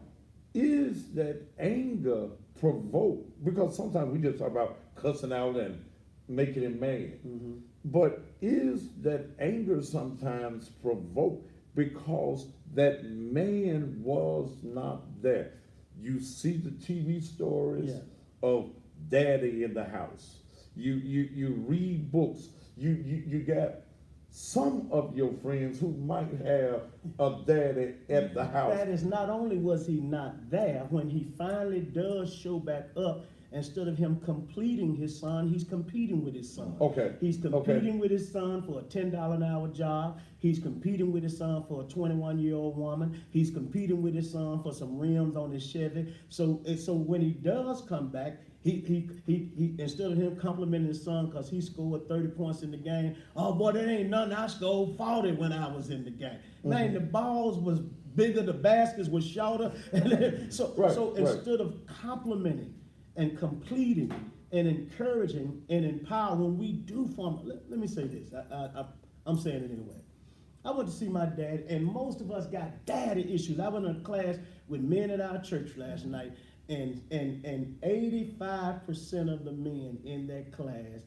S3: is that anger provoked? Because sometimes we just talk about cussing out and making him mad. But is that anger sometimes provoked because that man was not there? You see the TV stories of daddy in the house. You read books. You got some of your friends who might have a daddy at the house.
S2: That is, not only was he not there, when he finally does show back up instead of him completing his son, he's competing with his son.
S3: Okay,
S2: He's competing with his son for a $10 an hour job. He's competing with his son for a 21-year-old woman. He's competing with his son for some rims on his Chevy. So when he does come back, he instead of him complimenting his son because he scored 30 points in the game, oh boy, that ain't nothing. I scored 40 when I was in the game. Man, the balls was bigger, the baskets was shorter. So instead of complimenting and completing and encouraging and empowering, when we do form, let me say this, I'm saying it anyway. I went to see my dad, and most of us got daddy issues. I went in a class with men at our church last night, and 85% of the men in that class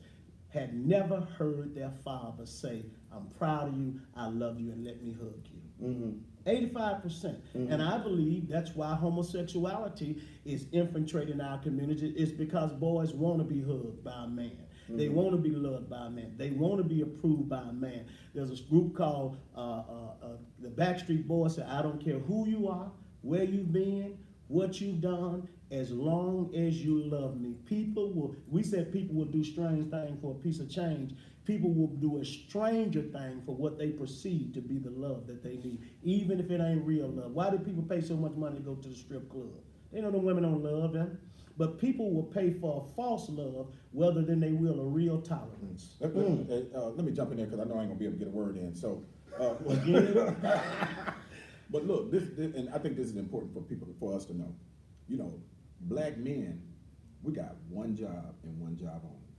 S2: had never heard their father say, I'm proud of you, I love you, and let me hug you. 85%. And I believe that's why homosexuality is infiltrating our community. It's because boys want to be hugged by a man. They want to be loved by a man. They want to be approved by a man. There's a group called the Backstreet Boys say, I don't care who you are, where you've been, what you've done, as long as you love me. We said people will do strange things for a piece of change. People will do a stranger thing for what they perceive to be the love that they need, even if it ain't real love. Why do people pay so much money to go to the strip club? They know the women don't love them. But people will pay for a false love rather than they will a real tolerance.
S5: Let me jump in there because I know I ain't gonna be able to get a word in. So, but look, this, and I think this is important for us to know. You know, black men, we got one job and one job only,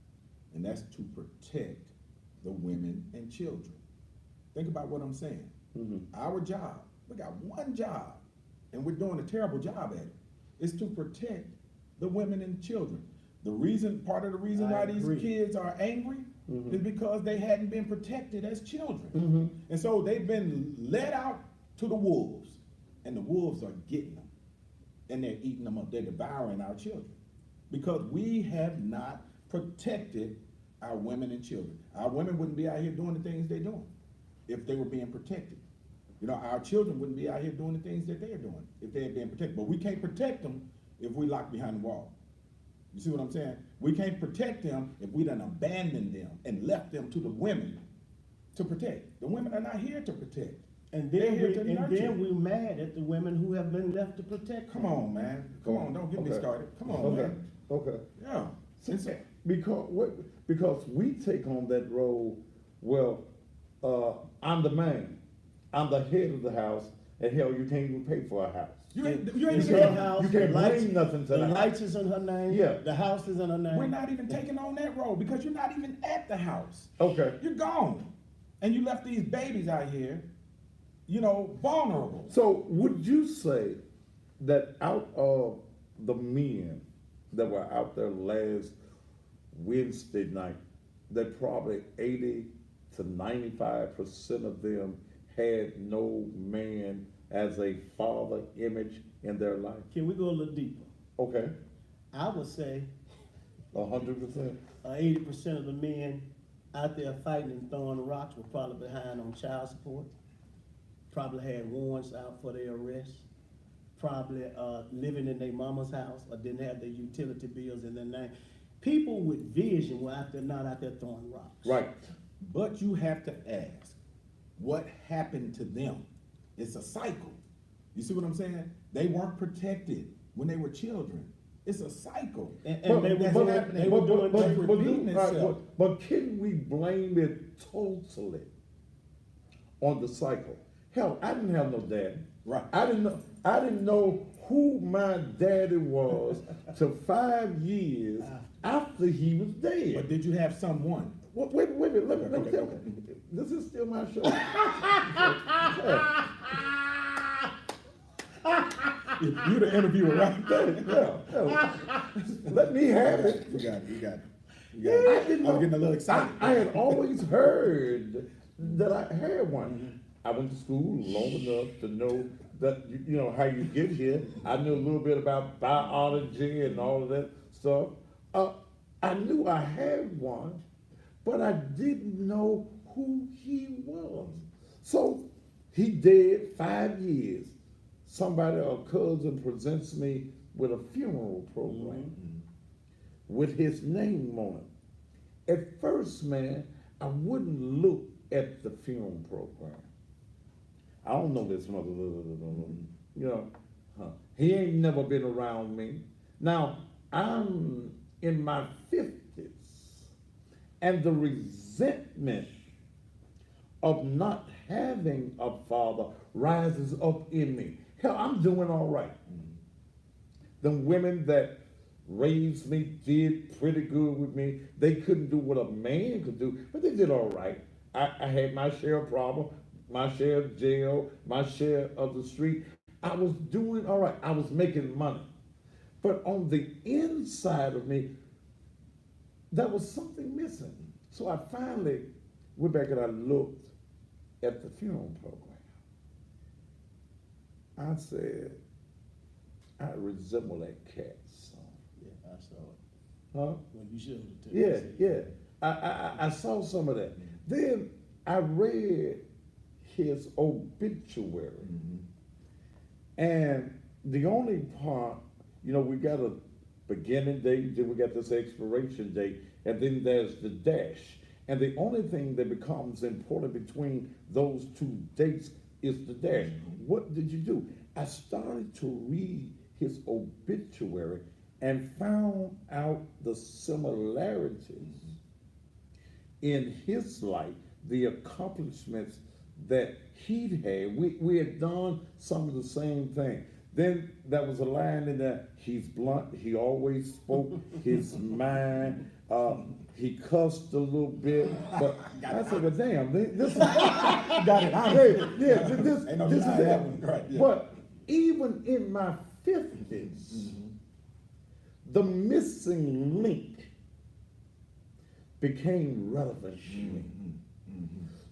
S5: and that's to protect the women and children. Think about what I'm saying. Our job, we got one job, and we're doing a terrible job at it. It's to protect the women and children. Part of the reason why these kids are angry is because they hadn't been protected as children. And so they've been let out to the wolves, and the wolves are getting them, and they're eating them up. They're devouring our children because we have not protected our women and children. Our women wouldn't be out here doing the things they're doing if they were being protected. You know, our children wouldn't be out here doing the things that they're doing if they had been protected. But we can't protect them if we lock behind the wall. You see what I'm saying? We can't protect them if we done abandoned them and left them to the women to protect. The women are not here to protect.
S2: And then we're mad at the women who have been left to protect.
S5: Come on, man. Come on, don't get me started. Come on, man.
S3: Okay.
S5: Yeah.
S3: Because we take on that role, well, I'm the man. I'm the head of the house, and hell, you can't even pay for a house.
S5: You ain't
S3: You can't bring nothing to
S2: the lights is in her name.
S3: Yeah.
S2: The house is in her name.
S5: We're not even taking on that role because you're not even at the house.
S3: Okay.
S5: You're gone. And you left these babies out here, you know, vulnerable.
S3: So would you say that out of the men that were out there last Wednesday night, that probably 80 to 95% of them had no man as a father image in their life?
S2: Can we go a little deeper?
S3: Okay.
S2: I would say
S3: 100%.
S2: 80% of the men out there fighting and throwing rocks were probably behind on child support, probably had warrants out for their arrest, probably living in their mama's house or didn't have their utility bills in their name. People with vision were out there, not out there throwing rocks.
S3: Right.
S5: But you have to ask, what happened to them? It's a cycle. You see what I'm saying? They weren't protected when they were children. It's a cycle.
S2: And they were
S5: repeating itself.
S3: But can we blame it totally on the cycle? Hell, I didn't have no daddy.
S5: Right.
S3: I didn't know who my daddy was till 5 years after he was dead.
S5: But did you have someone?
S3: Wait, let me tell you. This is still my show.
S5: You're the interviewer, right?
S3: Yeah. Let me have it.
S5: You got it.
S3: I
S5: was getting a little excited.
S3: I had always heard that I had one. I went to school long enough to know that, you know, how you get here. I knew a little bit about biology and all of that stuff. I knew I had one, but I didn't know who he was. So he dead 5 years. Somebody, a cousin, presents me with a funeral program. with his name on it. At first, man, I wouldn't look at the funeral program. I don't know this mother, you know, he ain't never been around me. Now, I'm in my 50s, and the resentment of not having a father rises up in me. Hell, I'm doing all right. The women that raised me did pretty good with me. They couldn't do what a man could do, but they did all right. I had my share of problems, my share of jail, my share of the street. I was doing all right. I was making money. But on the inside of me, there was something missing. So I finally went back and I looked at the funeral program. I said, I resemble that cat son.
S2: Yeah, I saw it.
S3: Huh?
S2: When you showed it to me.
S3: Yeah. I saw some of that. Then I read his obituary. And the only part, you know, we got a beginning date, then we got this expiration date, and then there's the dash. And the only thing that becomes important between those two dates is the dash. What did you do? I started to read his obituary and found out the similarities in his life, the accomplishments that he'd had. We had done some of the same thing. Then there was a line in there, he's blunt, he always spoke his mind, he cussed a little bit, but I said, well, damn, this is,
S5: Got it.
S3: this
S5: Ain't no
S3: is
S5: denying that
S3: it.
S5: one, right, yeah.
S3: But even in my 50s, the missing link became relevant to me.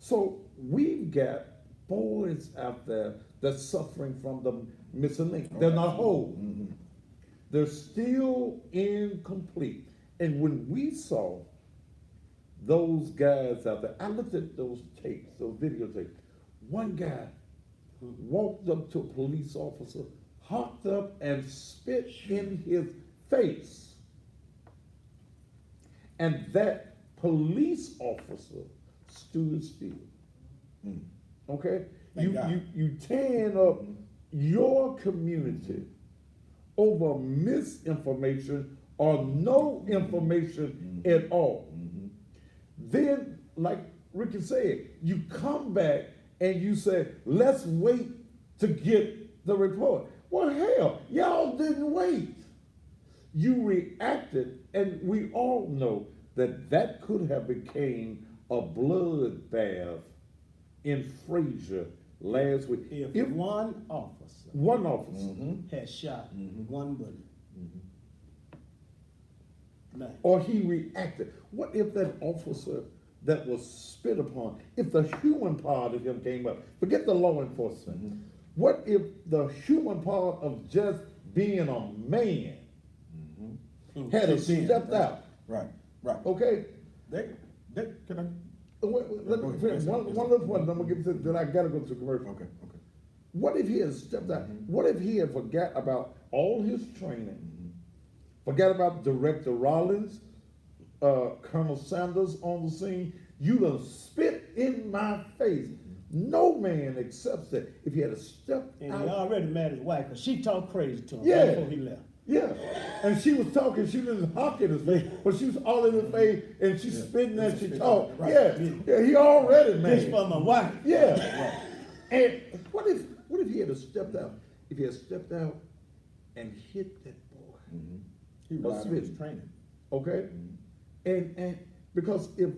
S3: So we've got boys out there that's suffering from the missing link. They're not whole. They're still incomplete. And when we saw those guys out there, I looked at those tapes, those videotapes. One guy walked up to a police officer, hopped up and spit in his face. And that police officer stood still. Okay?
S5: Thank God.
S3: You tearing up your community over misinformation or no information at all. Then, like Ricky said, you come back and you say, let's wait to get the report. Well, hell, y'all didn't wait. You reacted, and we all know that that could have became a bloodbath in Frayser last week.
S2: If one officer
S3: One officer,
S2: had shot one bullet, now,
S3: or he reacted. What if that officer that was spit upon, if the human part of him came up? Forget the law enforcement. What if the human part of just being a man had stepped out?
S5: Right.
S3: Okay?
S5: Can I?
S3: Let me finish. One little point, then I'm gonna give to, then I gotta go to commercial.
S5: Okay.
S3: What if he had stepped out? What if he had forgot about all his training? Forgot about Director Rollins, Colonel Sanders on the scene. You done spit in my face. No man accepts that. If he had stepped
S2: and
S3: out.
S2: he already mad at his wife because she talked crazy to him
S3: Yeah.
S2: right before he left.
S3: Yeah, and she was talking, she didn't hawk in his face, but she was all in his face, and she spitting and she talked.
S5: Right.
S3: Yeah, he already
S2: This
S3: mad.
S2: for my wife.
S3: Yeah. And what if he had stepped out? If he had stepped out and hit that boy,
S5: He relied on his training.
S3: okay? And because if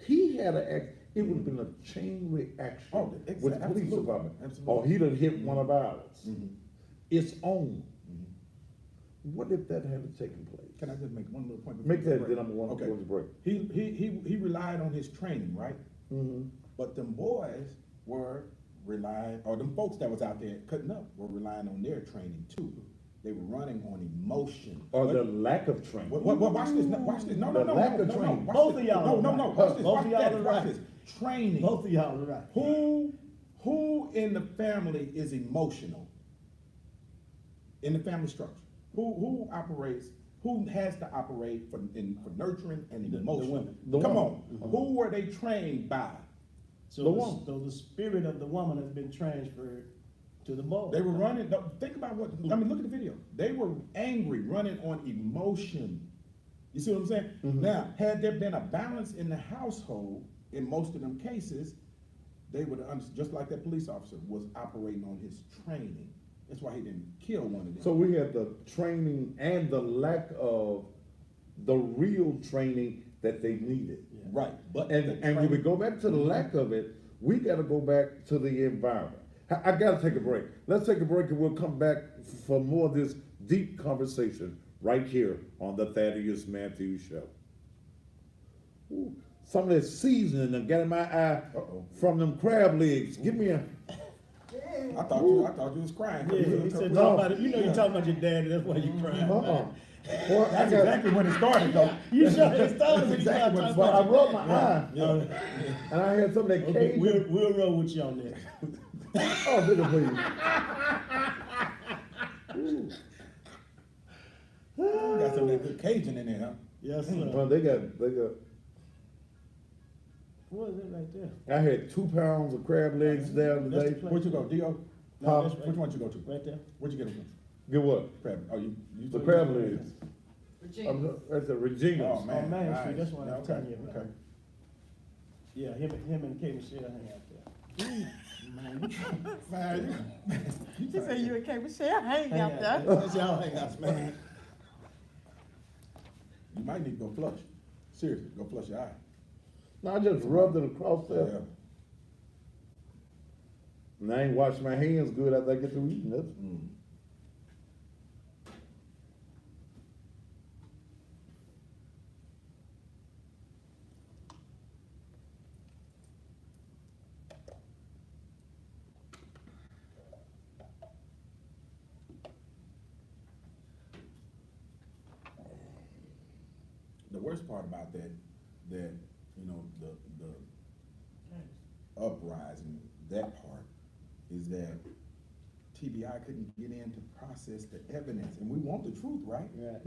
S3: he had an act, it would have been a chain reaction
S5: Oh,
S3: with the
S5: exactly.
S3: police
S5: Absolutely.
S3: department.
S5: Absolutely.
S3: Or he done hit one of ours. It's on. What if that hadn't taken place?
S5: Can I just make one little point? before
S3: Make
S5: we
S3: that,
S5: break?
S3: then I'm going to
S5: Okay.
S3: go to break.
S5: He relied on his training, right? But them boys were relying, or them folks that was out there cutting up were relying on their training too. They were running on emotion.
S3: Or the lack of training.
S5: Watch this. Watch this. No.
S3: The lack of training.
S5: Watch
S2: Both
S5: this.
S2: of y'all
S5: No.
S2: are right.
S5: Watch this.
S2: Both
S5: Watch
S2: of y'all
S5: that.
S2: are
S5: Watch
S2: right.
S5: this. Training.
S2: Both of y'all are right.
S5: Who in the family is emotional? In the family structure, who operates? who has to operate for nurturing and
S2: The
S5: emotion?
S2: women.
S3: The
S5: Come
S3: woman.
S5: on, who were they trained by?
S2: So
S3: The
S2: the,
S3: woman.
S2: so the spirit of the woman has been transferred to the boy.
S5: They were running, no, think about what, I mean, look at the video. They were angry, running on emotion. You see what I'm saying? Now, had there been a balance in the household, in most of them cases, they would have, just like that police officer was operating on his training. That's why he didn't kill one of them.
S3: So we had the training and the lack of the real training that they needed.
S5: Right, but.
S3: And when we go back to the lack of it, we gotta go back to the environment. I gotta take a break. Let's take a break and we'll come back for more of this deep conversation right here on the Thaddeus Matthews Show. Ooh, some of that seasoning that got in my eye from them crab legs. Give me a.
S5: I thought you was crying.
S2: Yeah, he said,
S3: No.
S2: talk about it. You know, you're talking about your daddy, that's why you crying.
S3: Well,
S5: That's exactly when it started though.
S2: You sure it started when you
S5: Exactly
S2: started
S5: when it
S2: talking
S3: But I
S2: about
S3: rubbed
S2: your
S3: my
S2: dad?
S3: eye,
S2: Yeah.
S3: and I had some of that
S2: Okay,
S3: Cajun.
S2: we'll roll with you on that.
S3: Oh, nigga, please.
S5: Got some of that good Cajun in there, huh?
S2: Yes, sir.
S3: Well, they got.
S2: What is it right there?
S3: I had 2 pounds of crab legs down
S2: That's
S3: today.
S2: the
S5: Where'd you go, D.O.?
S2: No, that's
S5: Which one you go to?
S2: Right there.
S5: Where'd you get them
S3: Get what?
S5: from? Crab, oh, you.
S3: The crab legs.
S1: Virginia.
S3: That's a Regina's.
S5: Oh, man.
S2: On Main Street,
S5: Nice.
S2: that's what I was
S5: Okay,
S2: telling you about.
S5: okay.
S2: Yeah, him and K. Michelle hang out there.
S5: Man,
S6: She said you and Kay Michelle hang
S2: Hang
S6: out there.
S2: That's y'all hang out, man.
S5: you might need to go flush. Seriously, go flush your eye.
S3: No, I just rubbed it across
S5: Yeah.
S3: there. And I ain't washed my hands good after I get through eating this.
S5: Mm. The worst part about that, you know, the uprising, that part, is that TBI couldn't get in to process the evidence, and we want the truth, right?
S2: Right.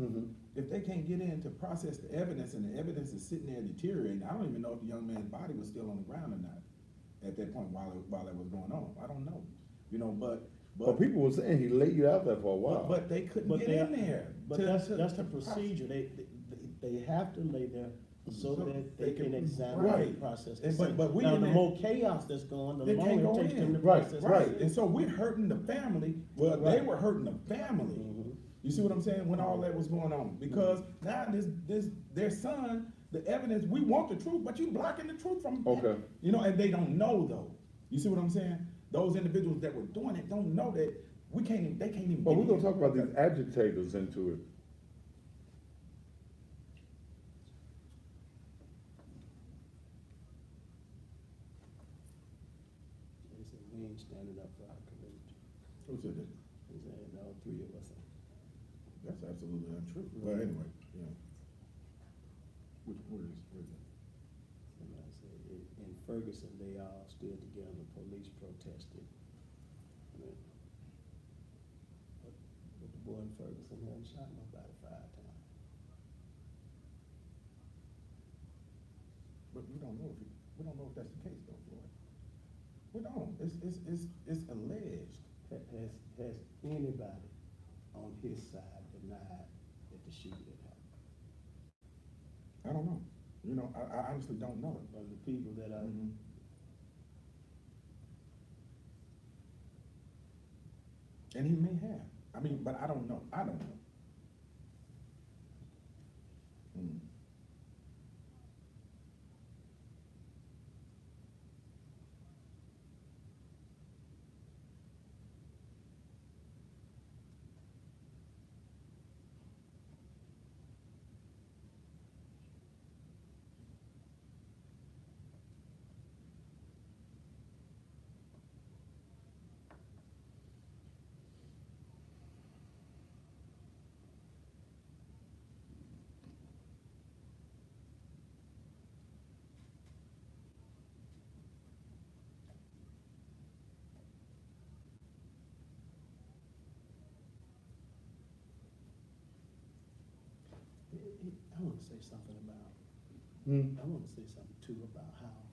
S5: If they can't get in to process the evidence, and the evidence is sitting there deteriorating, I don't even know if the young man's body was still on the ground or not at that point while that was going on. I don't know, you know, but
S3: People were saying he laid you out there for a while.
S5: but they couldn't
S2: But
S5: get
S2: they-
S5: in there.
S2: But
S5: to-
S2: that's
S5: to-
S2: the
S5: to
S2: procedure. They have to lay there so
S5: So
S2: that
S5: they
S2: they can
S5: can-
S2: examine
S5: right.
S2: and process the
S5: And but-
S2: scene.
S5: but we
S2: Now,
S5: in
S2: the
S5: there-
S2: more chaos that's going, the
S5: They can't
S2: longer
S5: go
S2: it takes them to
S5: in.
S2: process. the
S5: Right,
S2: scene.
S5: and so we're hurting the family, well, they
S2: Right.
S5: were hurting the family. You see what I'm saying, when all that was going on, because now their son, the evidence, we want the truth, but you blocking the truth from them.
S3: Okay.
S5: You know, and they don't know though, you see what I'm saying? Those individuals that were doing it don't know that they can't even.
S3: But
S5: get
S3: we're gonna
S5: in.
S3: talk about these agitators into it.
S2: They said, we ain't standing up for our community.
S5: Who said that?
S2: They said, all 3 of us.
S5: That's absolutely untrue, but anyway, yeah. Where is that?
S2: Somebody said, in Ferguson, they all stood together, police protested. But the boy in Ferguson hadn't shot nobody 5 times.
S5: But we don't know if that's the case though, Floyd. We don't, it's alleged.
S2: Has anybody on his side denied that the shooting had happened?
S5: I don't know, you know, I honestly don't know.
S2: From the people that are,
S5: And he may have, I mean, but I don't know. Mm.
S2: I wanna say something about,
S3: Hmm.
S2: I wanna say something too about how,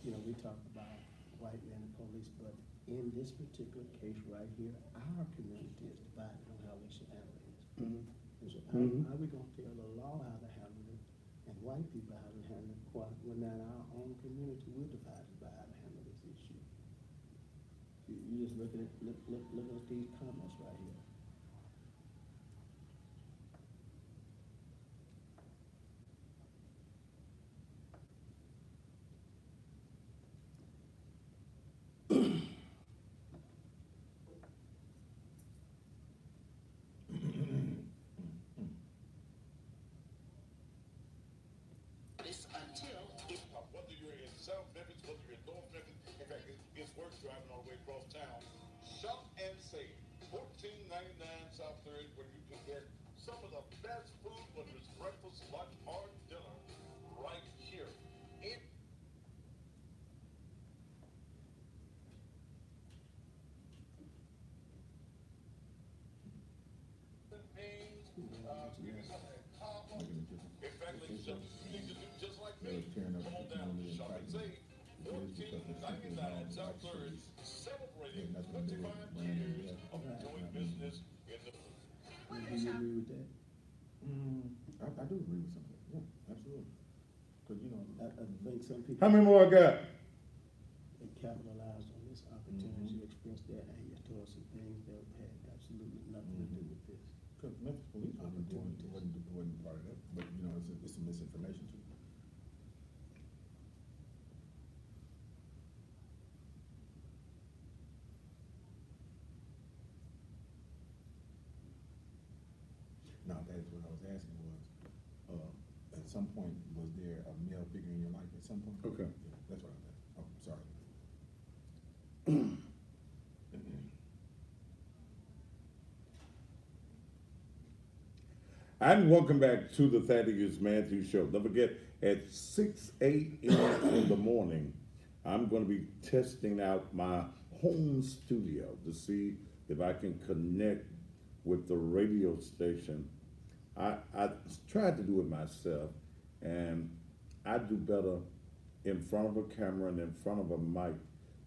S2: we talk about white men and police, but in this particular case right here, our community is divided on how we should handle it.
S3: Mhm.
S2: And so
S3: Mhm.
S2: how we gonna tell the law how to handle it and white people how to handle it, when in our own community, we're divided by how to handle this issue? You just look at these comments right here.
S3: Whether you're in South Memphis, whether you're in North Memphis, in fact, it's worse driving all the way across town. Shop and save. $14.99 South Third, where you can get some of the best food, whether it's breakfast, lunch, or dinner, right here. In In fact, ladies and gentlemen, you need to do just like me. Come on down to Shop and Save. $14.99 South Third, celebrating 25 years of doing business in the.
S2: Do you agree with that?
S5: I do agree with some of that, yeah, absolutely. Cause
S2: I think some people.
S3: How many more I got?
S2: They capitalized on this opportunity to express their anger towards some things that had absolutely nothing to do with this.
S5: cause Memphis police wasn't part of that, but it's a misinformation too. No, that is what I was asking was, at some point, was there a male figure in your life at some point?
S3: Okay.
S5: Yeah, that's what I was asking. Oh, sorry.
S3: And welcome back to the Thaddeus Matthews Show. Don't forget, at 6 a.m. in the morning, I'm going to be testing out my home studio to see if I can connect with the radio station. I tried to do it myself, and I do better in front of a camera and in front of a mic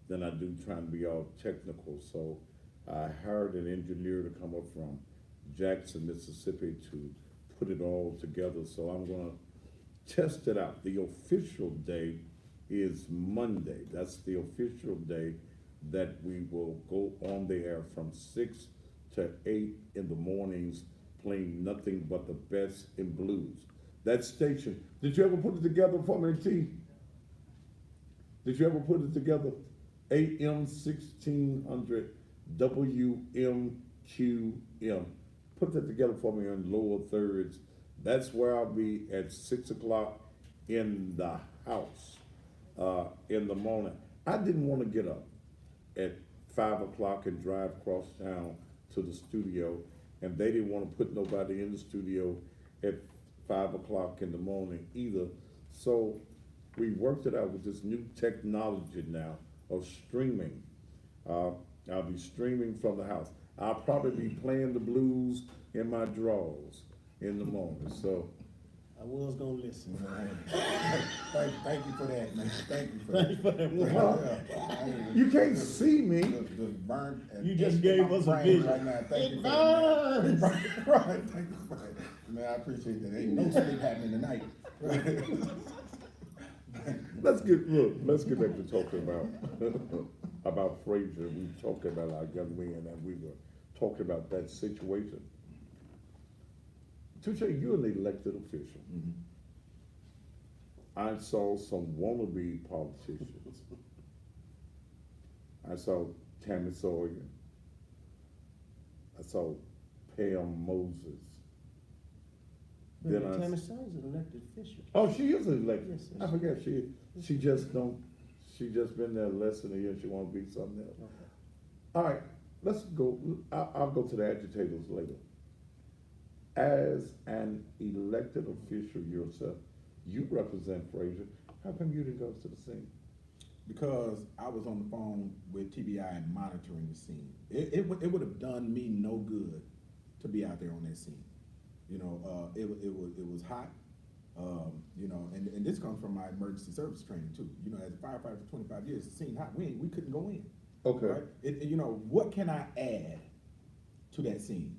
S3: than I do trying to be all technical. So I hired an engineer to come up from Jackson, Mississippi to put it all together. So I'm gonna test it out. The official day is Monday. That's the official day that we will go on the air from 6 to 8 in the mornings, playing nothing but the best in blues. That station, did you ever put it together for me, T? Did you ever put it together? AM 1600 WMQM. Put that together for me in lower thirds. That's where I'll be at 6 o'clock in the house in the morning. I didn't want to get up at 5 o'clock and drive across town to the studio, and they didn't want to put nobody in the studio at 5 o'clock in the morning either. So we worked it out with this new technology now of streaming. I'll be streaming from the house. I'll probably be playing the blues in my drawers in the morning. So
S2: I was gonna listen.
S5: Thank you for that, man. Thank you for that.
S3: you can't see me.
S5: Just burnt and
S2: You just
S5: itched
S2: gave
S5: in my
S2: us a
S5: brain
S2: vision.
S5: right now. Thank you
S2: It
S5: for that, man.
S2: burns.
S5: Right, thank you for that. Man, I appreciate that. Ain't no sleep happening tonight.
S3: Let's get back to talking about Frayser. We talked about our young men, and we were talking about that situation. Touche, you're an elected official.
S5: Mhm.
S3: I saw some wannabe politicians. I saw Tammy Sawyer. I saw Pam Moses. Then I
S2: Tammy Sawyer is an elected official.
S3: Oh, she is elected.
S2: Yes,
S3: I forget she just been there less than a year. She want to be something else.
S2: Okay.
S3: All right, let's go. I'll go to the agitators later. As an elected official yourself, you represent Frayser. How come you didn't go to the scene?
S5: Because I was on the phone with TBI and monitoring the scene. It would have done me no good to be out there on that scene. You know, it was hot. You know, and this comes from my emergency service training too. You know, as a firefighter for 25 years, it's seen hot. We couldn't go in.
S3: Okay.
S5: Right? You know, what can I add to that scene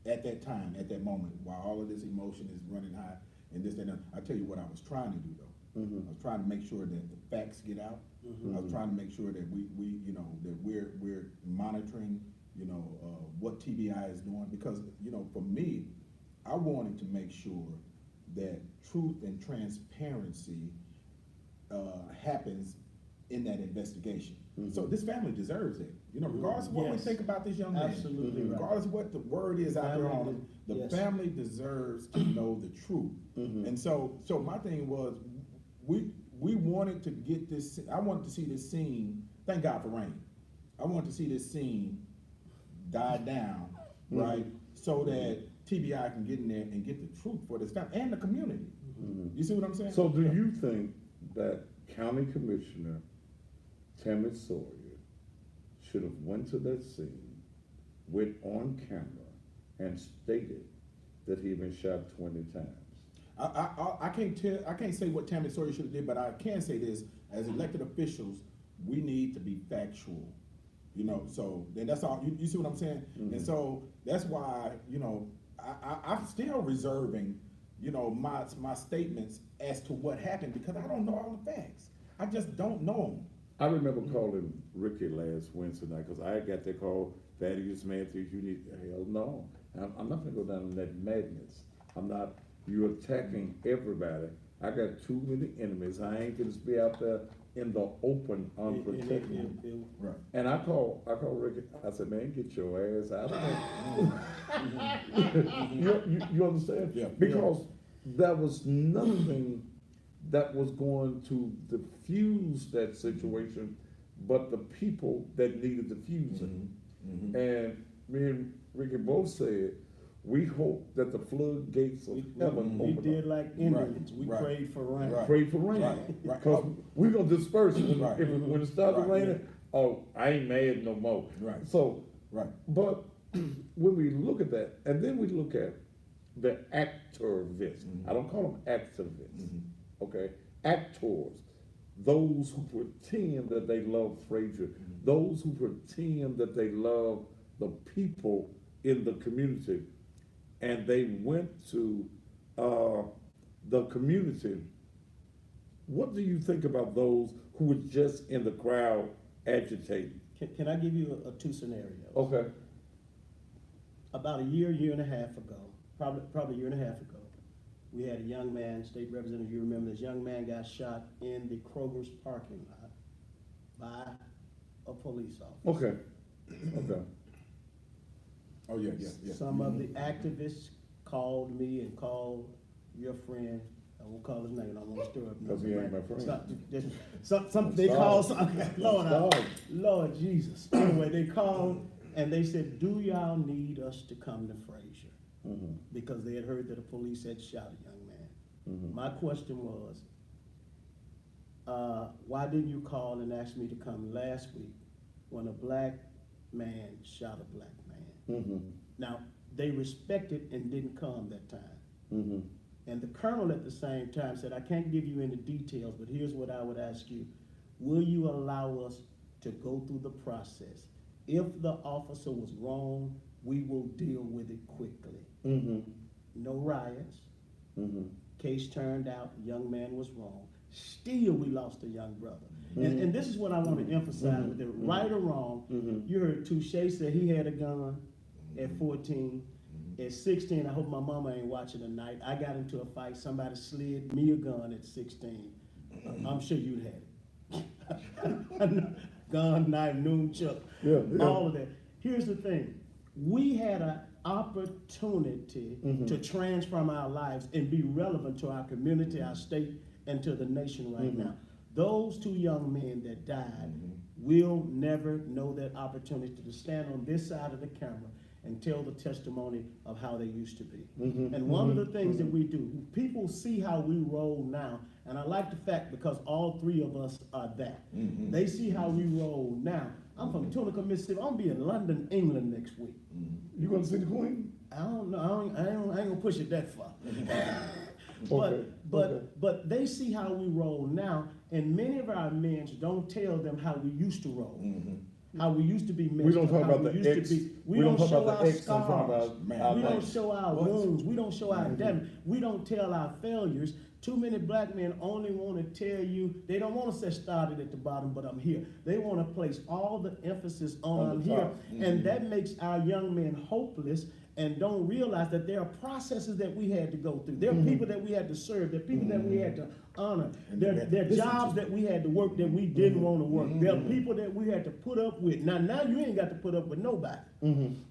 S5: at that time, at that moment, while all of this emotion is running high and this and that? I tell you what I was trying to do though. I was trying to make sure that the facts get out. I was trying to make sure that we you know, that we're monitoring, you know, what TBI is doing, because, you know, for me, I wanted to make sure that truth and transparency happens in that investigation. So this family deserves it. You know, regardless of what we
S2: Yes.
S5: think about this young man,
S2: Absolutely right.
S5: regardless of what the word is out there on him, the
S2: Yes.
S5: family deserves to know the truth. And so my thing was, we wanted to get this. I wanted to see this scene. Thank God for rain. I wanted to see this scene die down, right, so that TBI can get in there and get the truth for this family and the community. You see what I'm saying?
S3: So do you think that County Commissioner Tammy Sawyer should have went to that scene, went on camera, and stated that he had been shot 20 times?
S5: I can't say what Tammy Sawyer should have did, but I can say this: as elected officials, we need to be factual. You know, so then that's all. You see what I'm saying? And so that's why, you know, I'm still reserving, you know, my statements as to what happened, because I don't know all the facts. I just don't know them.
S3: I remember calling Ricky last Wednesday night, because I got that call, Thaddeus Matthews, you need, hell no. I'm not gonna go down in that madness. I'm not, you're attacking everybody. I got too many enemies. I ain't gonna be out there in the open unprotected.
S5: Right.
S3: And I called Ricky, I said, man, get your ass out of there. You understand?
S5: Yeah.
S3: Because there was nothing that was going to diffuse that situation, but the people that needed diffusing. And me and Ricky both said, we hope that the floodgates of heaven
S2: We
S3: open
S2: did
S3: up.
S2: like Indians, we
S5: Right.
S2: prayed for rain.
S5: Right.
S3: Pray for rain.
S5: Right.
S3: Because we're gonna disperse when,
S5: Right.
S3: when it started
S5: Right.
S3: raining. Oh, I ain't mad no more.
S5: Right.
S3: So,
S5: Right.
S3: but when we look at that, and then we look at the activists, I don't call them activists, okay? Actors, those who pretend that they love Frayser, those who pretend that they love the people in the community, and they went to the community. What do you think about those who were just in the crowd agitating?
S2: Can I give you two scenarios?
S3: Okay.
S2: About a year and a half ago, probably a year and a half ago, we had a young man, state representative, you remember this young man got shot in the Kroger's parking lot by a police officer.
S3: Okay. Okay.
S5: Oh yeah.
S2: Some of the activists called me and called your friend, I won't call his name, I don't want to stir up.
S3: Because he ain't my friend.
S2: They
S3: Sorry.
S2: called, Lord,
S3: Sorry.
S2: Lord Jesus. Anyway, they called and they said, do y'all need us to come to Frayser? Because they had heard that the police had shot a young man. My question was, why didn't you call and ask me to come last week when a black man shot a black man? Now, they respected and didn't come that time. And the colonel at the same time said, I can't give you any details, but here's what I would ask you. Will you allow us to go through the process? If the officer was wrong, we will deal with it quickly. No riots. Case turned out, young man was wrong. Still, we lost a young brother. And this is what I want to emphasize with it. Right or wrong, you heard Touche say he had a gun at 14. At 16, I hope my mama ain't watching tonight. I got into a fight. Somebody slid me a gun at 16. I'm sure you'd had it. Gun, knife, nunchuck, all of that. Here's the thing. We had an opportunity to transform our lives and be relevant to our community, our state, and to the nation right now. Those two young men that died will never know that opportunity to stand on this side of the camera and tell the testimony of how they used to be. And one of the things that we do, people see how we roll now, and I like the fact because all three of us are that. They see how we roll now. I'm from Tunica, Mississippi. I'm gonna be in London, England next week.
S3: You gonna see the Queen?
S2: I don't know. I ain't gonna push it that far.
S3: Okay, okay.
S2: But they see how we roll now, and many of our men don't tell them how we used to roll. How we used to be messed
S3: We don't
S2: up,
S3: talk
S2: how
S3: about
S2: we
S3: the
S2: used
S3: X.
S2: to be.
S3: We don't talk
S2: show
S3: about
S2: our
S3: the X in front of
S2: scars.
S3: our
S2: We don't
S3: life.
S2: show our
S5: What?
S2: wounds. We don't show our damage. We don't tell our failures. Too many black men only want to tell you, they don't want to say started at the bottom, but I'm here. They want to place all the emphasis on I'm
S3: the
S2: here.
S3: top.
S2: And that makes our young men hopeless and don't realize that there are processes that we had to go through. There are people that we had to serve. There are people that we had to honor.
S5: And
S2: There
S5: we had to
S2: are
S5: listen
S2: jobs
S5: to.
S2: that we had to work that we didn't want to work. There are people that we had to put up with. Now you ain't got to put up with nobody.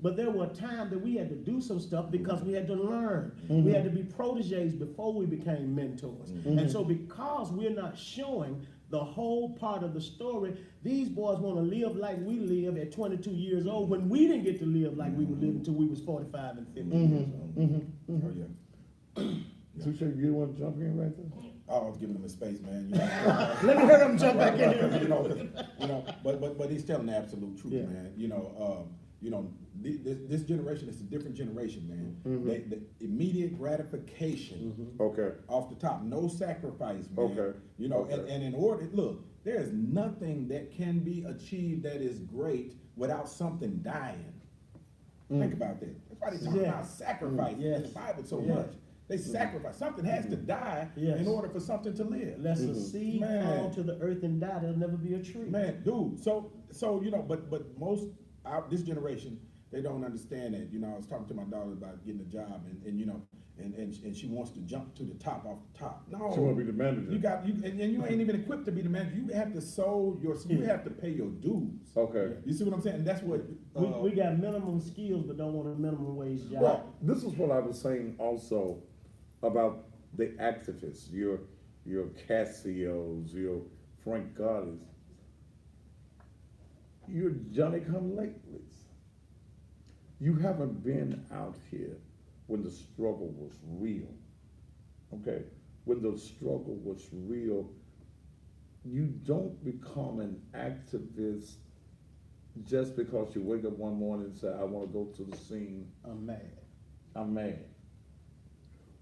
S2: But there were times that we had to do some stuff because we had to learn. We had to be proteges before we became mentors. And so because we're not showing the whole part of the story, these boys want to live like we live at 22 years old when we didn't get to live like we would live until we was 45 and 50 years old.
S5: Oh, yeah.
S3: Touche, you want to jump in right there?
S5: I was giving him a space, man. You know,
S2: Let me hear them jump back in here.
S5: but he's telling the absolute truth,
S2: Yeah.
S5: man. This generation is a different generation, man. The immediate gratification
S3: Okay.
S5: off the top, no sacrifice, man.
S3: Okay.
S5: And in order, look, there is nothing that can be achieved that is great without something dying. Think about that. That's why they talk about sacrifice in the Bible so much. They sacrifice. Something has to die in order for something to live.
S2: Unless a seed fall to the earth and die, there'll never be a tree.
S5: Man, dude. So but most this generation, they don't understand that. I was talking to my daughter about getting a job, and she wants to jump to the top off the top. No,
S3: She want to be the manager.
S5: and you ain't even equipped to be the manager. You have to sow your. You have to pay your dues.
S3: Okay.
S5: You see what I'm saying? And that's what
S2: We got minimum skills, but don't want a minimum wage job.
S3: Well, this is what I was saying also about the activists, your Cassios, your Frank Gottis, your Johnny Come Latelys. You haven't been out here when the struggle was real. Okay? When the struggle was real, you don't become an activist just because you wake up one morning and say, I want to go to the scene.
S2: I'm mad.
S3: I'm mad.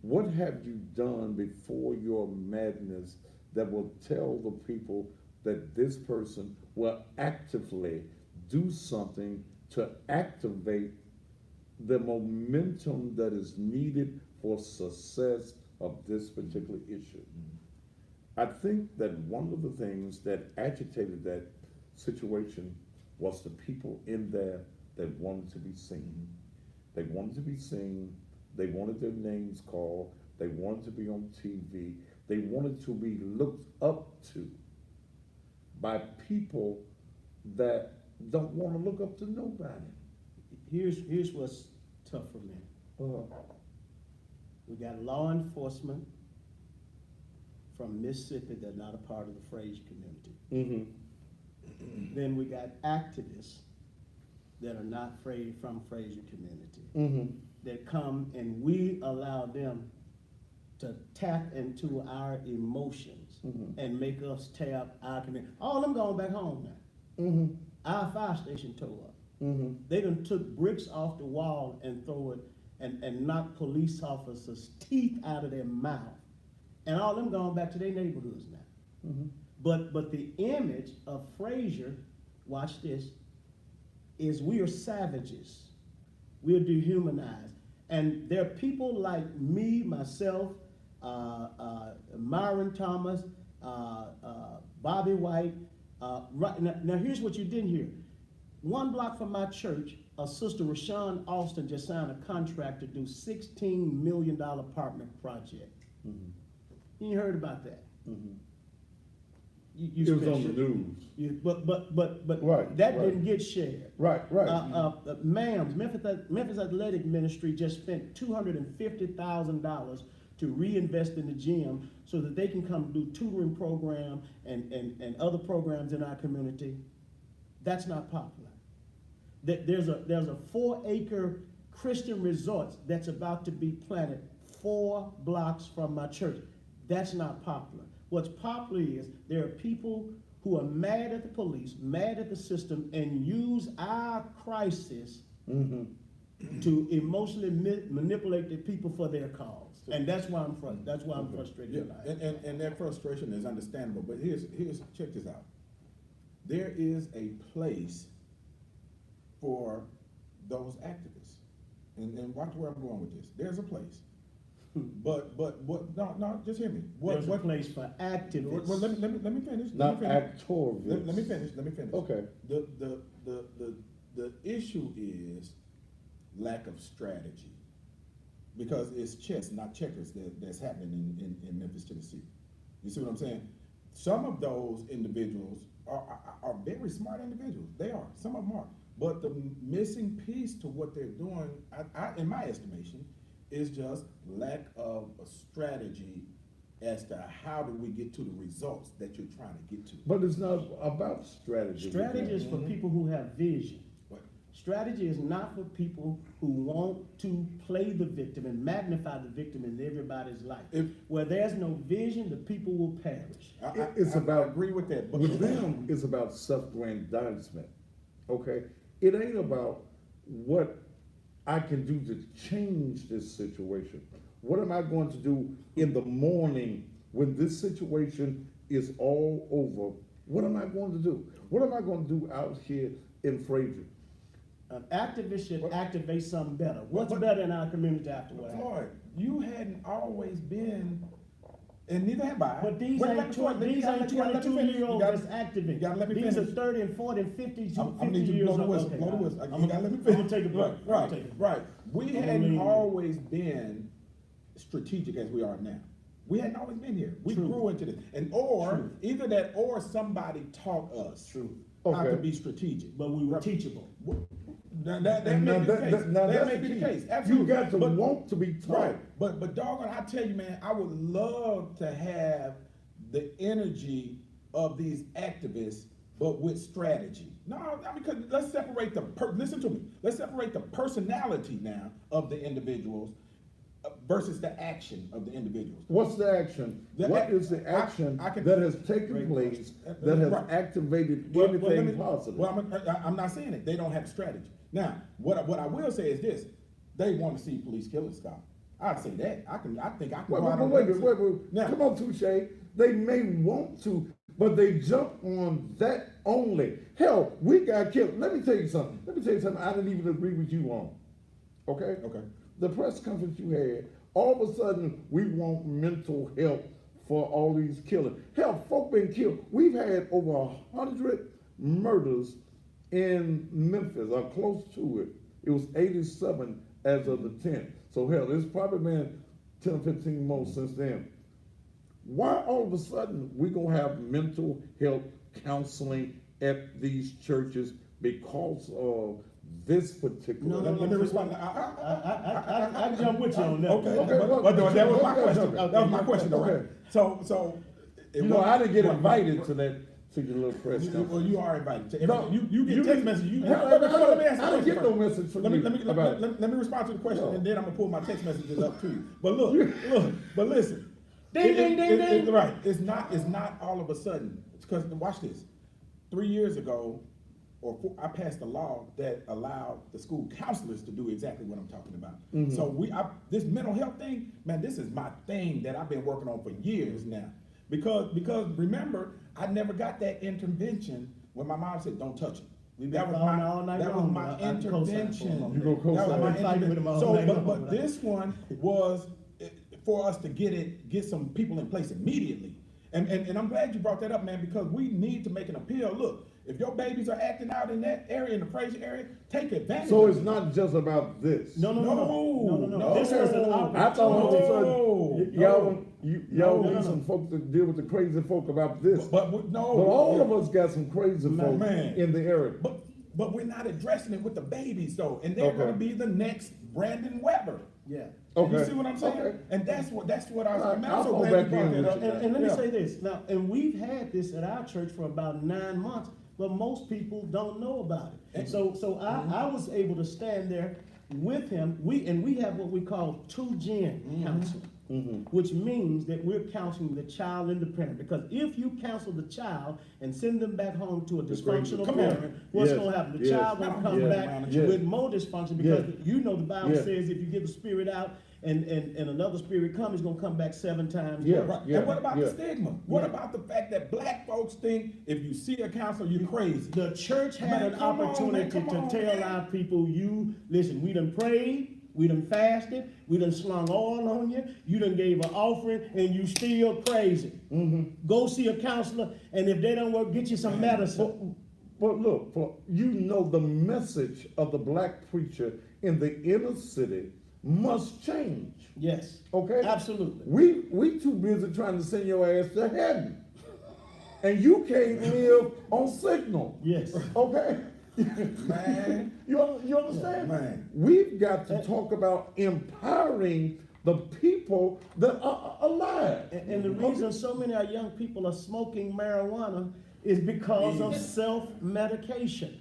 S3: What have you done before your madness that will tell the people that this person will actively do something to activate the momentum that is needed for success of this particular issue? I think that one of the things that agitated that situation was the people in there that wanted to be seen. They wanted to be seen. They wanted their names called. They wanted to be on TV. They wanted to be looked up to by people that don't want to look up to nobody.
S2: Here's what's tough for me. We got law enforcement from Mississippi that are not a part of the Frayser community. Then we got activists that are not from Frayser community that come, and we allow them to tap into our emotions and make us tear up our community. All of them going back home now. Our fire station tore up. They done took bricks off the wall and throw it and knock police officers' teeth out of their mouth. And all them going back to their neighborhoods now. But the image of Frayser, watch this, is we are savages. We are dehumanized. And there are people like me, myself, Myron Thomas, Bobby White. Right now, here's what you didn't hear. 1 block from my church, a sister, Rashawn Austin, just signed a contract to do $16 million apartment project. You heard about that? You
S3: It was on the news.
S2: But
S3: Right,
S2: that
S3: right.
S2: didn't get shared.
S3: Right.
S2: Memphis Athletic Ministry just spent $250,000 to reinvest in the gym so that they can come do tutoring program and other programs in our community. That's not popular. There's a 4-acre Christian resort that's about to be planted 4 blocks from my church. That's not popular. What's popular is there are people who are mad at the police, mad at the system, and use our crisis to emotionally manipulate the people for their cause. And that's why I'm frustrated
S5: Yeah,
S2: about it.
S5: and that frustration is understandable, but check this out. There is a place for those activists. And watch where I'm going with this. There's a place. But what, no, just hear me.
S2: There's a place for activists.
S5: Well, let me finish.
S3: Not
S5: Let me
S3: actorists.
S5: finish.
S3: Okay.
S5: The issue is lack of strategy. Because it's chess, not checkers, that's happening in Memphis, Tennessee. You see what I'm saying? Some of those individuals are very smart individuals. They are. Some of them are. But the missing piece to what they're doing, in my estimation, is just lack of a strategy as to how do we get to the results that you're trying to get to.
S3: But it's not about strategy.
S2: Strategy is for people who have vision.
S5: What?
S2: Strategy is not for people who want to play the victim and magnify the victim in everybody's life. Where there's no vision, the people will perish.
S5: I agree with that. But
S3: With them, it's about self-aggrandizement, okay? It ain't about what I can do to change this situation. What am I going to do in the morning when this situation is all over? What am I going to do? What am I going to do out here in Frayser?
S2: An activist should activate something better. What's better in our community after what happened?
S5: Floyd, you hadn't always been, and neither have I.
S2: But these
S5: Wait,
S2: ain't
S5: Floyd, you gotta let me finish.
S2: 22-year-olds
S5: You
S2: that's
S5: gotta-
S2: activating.
S5: you gotta let me
S2: These are
S5: finish.
S2: 30 and 40 and 50, 50
S5: I need you to
S2: years
S5: blow the
S2: old.
S5: whistle,
S2: Okay,
S5: blow the whistle.
S2: I'm
S5: You gotta let me finish.
S2: gonna take a break.
S5: Right. We
S2: I
S5: hadn't
S2: mean-
S5: always been strategic as we are now. We hadn't always been here. We
S2: True.
S5: grew into this.
S2: True.
S5: Either that or somebody taught us
S2: True.
S5: how to
S3: Okay.
S5: be strategic.
S2: But we were teachable.
S5: That may
S3: And
S5: be
S3: now
S5: the
S3: that-
S5: case.
S3: that- now
S5: That
S3: that's
S5: may
S3: the
S5: be the
S3: key.
S5: case.
S3: You
S5: Absolutely.
S3: got to
S5: But-
S3: want to be taught.
S5: Right, but doggone, I tell you, man, I would love to have the energy of these activists, but with strategy. No, I mean, 'cause let's separate listen to me. Let's separate the personality now of the individuals versus the action of the individuals.
S3: What's the action? What is the action
S5: I can-
S3: that has taken
S5: Great
S3: place
S5: question.
S3: that has
S5: Right.
S3: activated
S5: Well, let
S3: anything
S5: me-
S3: positive?
S5: Well, I'm not saying it. They don't have strategy. Now, what I will say is this: they want to see police killers stop. I'd say that. I think I can
S3: Wait,
S5: go out on
S3: wait,
S5: that.
S3: wait.
S5: Now,
S3: Come on, Touche. They may want to, but they jump on that only. Hell, we got killed. Let me tell you something. I didn't even agree with you on. Okay?
S5: Okay.
S3: The press conference you had, all of a sudden, we want mental help for all these killings. Hell, folk been killed. We've had over 100 murders in Memphis, or close to it. It was 87 as of the 10th. So hell, it's probably been 10 or 15 more since then. Why all of a sudden we gonna have mental health counseling at these churches because of this particular?
S2: No.
S5: Let me respond.
S2: I jump with you on that.
S5: Okay.
S3: Okay, well,
S5: But that was my
S3: okay,
S5: question.
S3: okay.
S5: That was my question. All right.
S3: Okay.
S5: So.
S3: You know, I didn't get invited to your little press
S5: Well,
S3: conference.
S5: you are invited to
S3: No,
S5: everything. You get text messages.
S3: Hell,
S5: Let me ask you
S3: I
S5: a
S3: didn't
S5: question
S3: get no
S5: first.
S3: message from
S5: Let
S3: you
S5: me
S3: about it.
S5: let me respond to the question,
S3: No.
S5: and then I'm gonna pull my text messages up to you. But look, but listen.
S2: Ding, ding, ding.
S5: Right, it's not all of a sudden, because watch this. 3 years ago, I passed a law that allowed the school counselors to do exactly what I'm talking about.
S3: Mm-hmm.
S5: So this mental health thing, man, this is my thing that I've been working on for years now. Because remember, I never got that intervention when my mom said, "Don't touch it." That was
S2: calling all night
S5: that was
S2: long,
S5: my
S2: but I can co-sign for
S5: intervention.
S2: them.
S3: You gonna co-sign?
S5: That was my
S2: I've been fighting with them all night
S5: So,
S2: long.
S5: but this one was for us to get some people in place immediately. And I'm glad you brought that up, man, because we need to make an appeal. Look, if your babies are acting out in that area, in the Frayser area, take advantage
S3: So
S5: of
S3: it's
S5: it.
S3: not just about this.
S2: No.
S5: No.
S2: This was an
S3: I thought all of a sudden,
S5: No.
S3: y'all
S2: No.
S3: need some folks to deal with the crazy folk about this.
S5: But
S3: But all of us got some crazy folk
S5: Man.
S3: in the area.
S5: But we're not addressing it with the babies though, and they're
S3: Okay.
S5: going to be the next Brandon Weber.
S2: Yeah.
S5: And You
S3: Okay.
S5: see what I'm saying?
S3: Okay.
S5: And that's what I was.
S3: All right,
S5: Man,
S3: I'll
S5: I'm so
S3: fall
S5: glad
S3: back
S5: you brought
S3: in
S5: that
S3: with
S5: up.
S3: you.
S2: And let me
S5: Yeah.
S2: say this now, and we've had this at our church for about 9 months, but most people don't know about it. So I was able to stand there with him. We have what we call 2 gen counseling. which means that we're counseling the child and the parent. Because if you counsel the child and send them back home to a dysfunctional
S5: Come on.
S2: parent, what's
S3: Yes.
S2: going to happen? The
S3: Yes.
S2: child going to come
S3: Yes.
S2: back
S3: Yes.
S2: with more dysfunction because
S3: Yes.
S2: you know the Bible
S3: Yes.
S2: says if you give the spirit out and another spirit comes, it's going to come back 7 times.
S3: Yeah.
S2: worse.
S5: Right.
S3: Yeah.
S5: And what about
S3: Yeah.
S5: the stigma? What
S2: Yeah.
S5: about the fact that black folks think if you see a counselor, you're crazy?
S2: The church had
S5: Man,
S2: an
S5: come on,
S2: opportunity
S5: man, come on,
S2: to tell
S5: man.
S2: our people, listen, we done prayed, we done fasted, we done slung oil on you, you done gave an offering, and you still crazy. Go see a counselor, and if they don't work, get you some medicine.
S3: But look, the message of the black preacher in the inner city must change.
S2: Yes.
S3: Okay?
S2: Absolutely.
S3: We too busy trying to send your ass to heaven. And you can't live on signal.
S2: Yes.
S3: Okay?
S5: Man.
S3: You understand?
S5: Man.
S3: We've got to talk about empowering the people that are alive.
S2: And the reason so many of our young people are smoking marijuana is because of self-medication.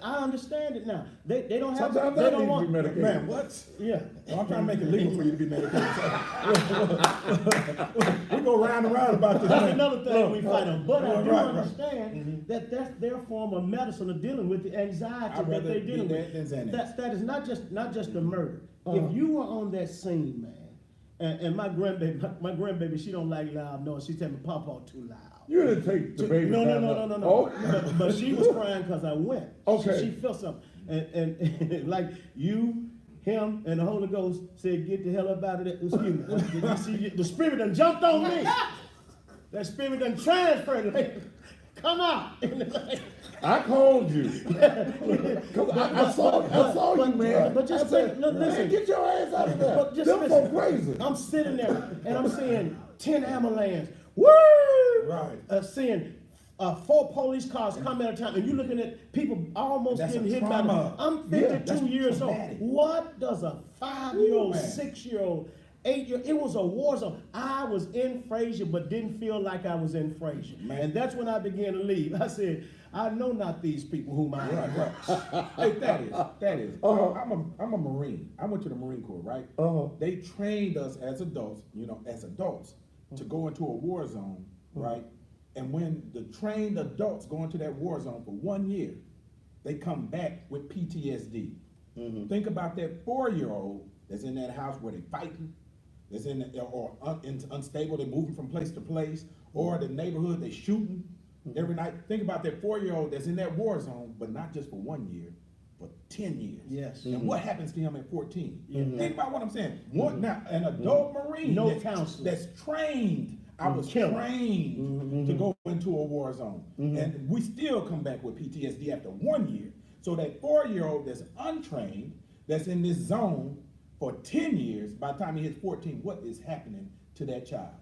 S2: I understand it now. They don't have.
S3: Sometimes
S2: they
S3: I
S2: don't
S3: need to
S2: want.
S3: be medicated.
S5: Man, what?
S2: Yeah.
S5: I'm trying to make it legal for you to be medicated. We go round and round about this.
S2: That's
S5: man.
S2: another thing we fight on. But I
S5: Right,
S2: do
S5: right.
S2: understand that that's their form of medicine of dealing with the anxiety
S5: I'd
S2: that
S5: rather
S2: they're
S5: be
S2: dealing
S5: that
S2: with.
S5: than Xanax.
S2: That is not just a murder. If you were on that scene, man, and my grandbaby, she don't like loud noise. She tell me, "Papa, too loud."
S3: You didn't take the baby
S2: No.
S3: down there. Oh.
S2: But she was crying because I went.
S3: Okay.
S2: She felt something. And like you, him, and the Holy Ghost said, "Get the hell up out of there." Excuse me. You see, the spirit done jumped on me. That spirit done transferred. Like, come out.
S3: I called you. 'Cause I saw you, man.
S2: But just
S3: I said,
S2: think, look,
S3: man,
S2: listen.
S3: get your ass out of there.
S2: But just
S3: Them
S2: listen.
S3: folk crazy.
S2: I'm sitting there and I'm seeing 10 ambulance. Woo!
S5: Right.
S2: Seeing 4 police cars come at a time, and you're looking at people almost
S5: That's
S2: getting
S5: a
S2: hit by
S5: trauma.
S2: I'm
S3: Yeah,
S2: 52
S5: that's
S2: years old.
S5: traumatic.
S2: What does a 5-year-old,
S5: Ooh, man.
S2: 6-year-old, 8-year, it was a war zone. I was in Frayser, but didn't feel like I was in Frayser.
S5: Man.
S2: And that's when I began to leave. I said, I know not these people whom I
S5: Right, right. Hey, that is.
S3: Uh-huh.
S5: I'm a Marine. I went to the Marine Corps, right?
S3: Uh-huh.
S5: They trained us as adults, to go into a war zone, right? And when the trained adults go into that war zone for 1 year, they come back with PTSD. Think about that 4-year-old that's in that house where they fighting, that's unstable, they're moving from place to place, or the neighborhood they shooting every night. Think about that 4-year-old that's in that war zone, but not just for 1 year, for 10 years.
S2: Yes.
S5: And what happens to him at 14?
S2: Mhm.
S5: Think about what I'm saying. Now, an adult Marine
S2: No
S5: that's,
S2: counseling.
S5: that's trained. I was
S2: Killer.
S5: trained to go into a war zone. And we still come back with PTSD after 1 year. So that 4-year-old that's untrained, that's in this zone for 10 years, by the time he hits 14, what is happening to that child?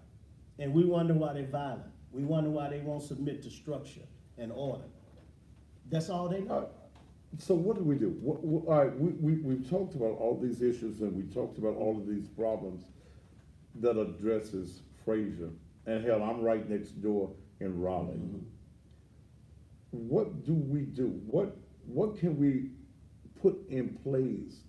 S2: And we wonder why they're violent. We wonder why they won't submit to structure and order. That's all they know.
S3: So what do we do? All right, we've talked about all these issues and we talked about all of these problems that addresses Frayser. And hell, I'm right next door in Raleigh. What do we do? What can we put in place?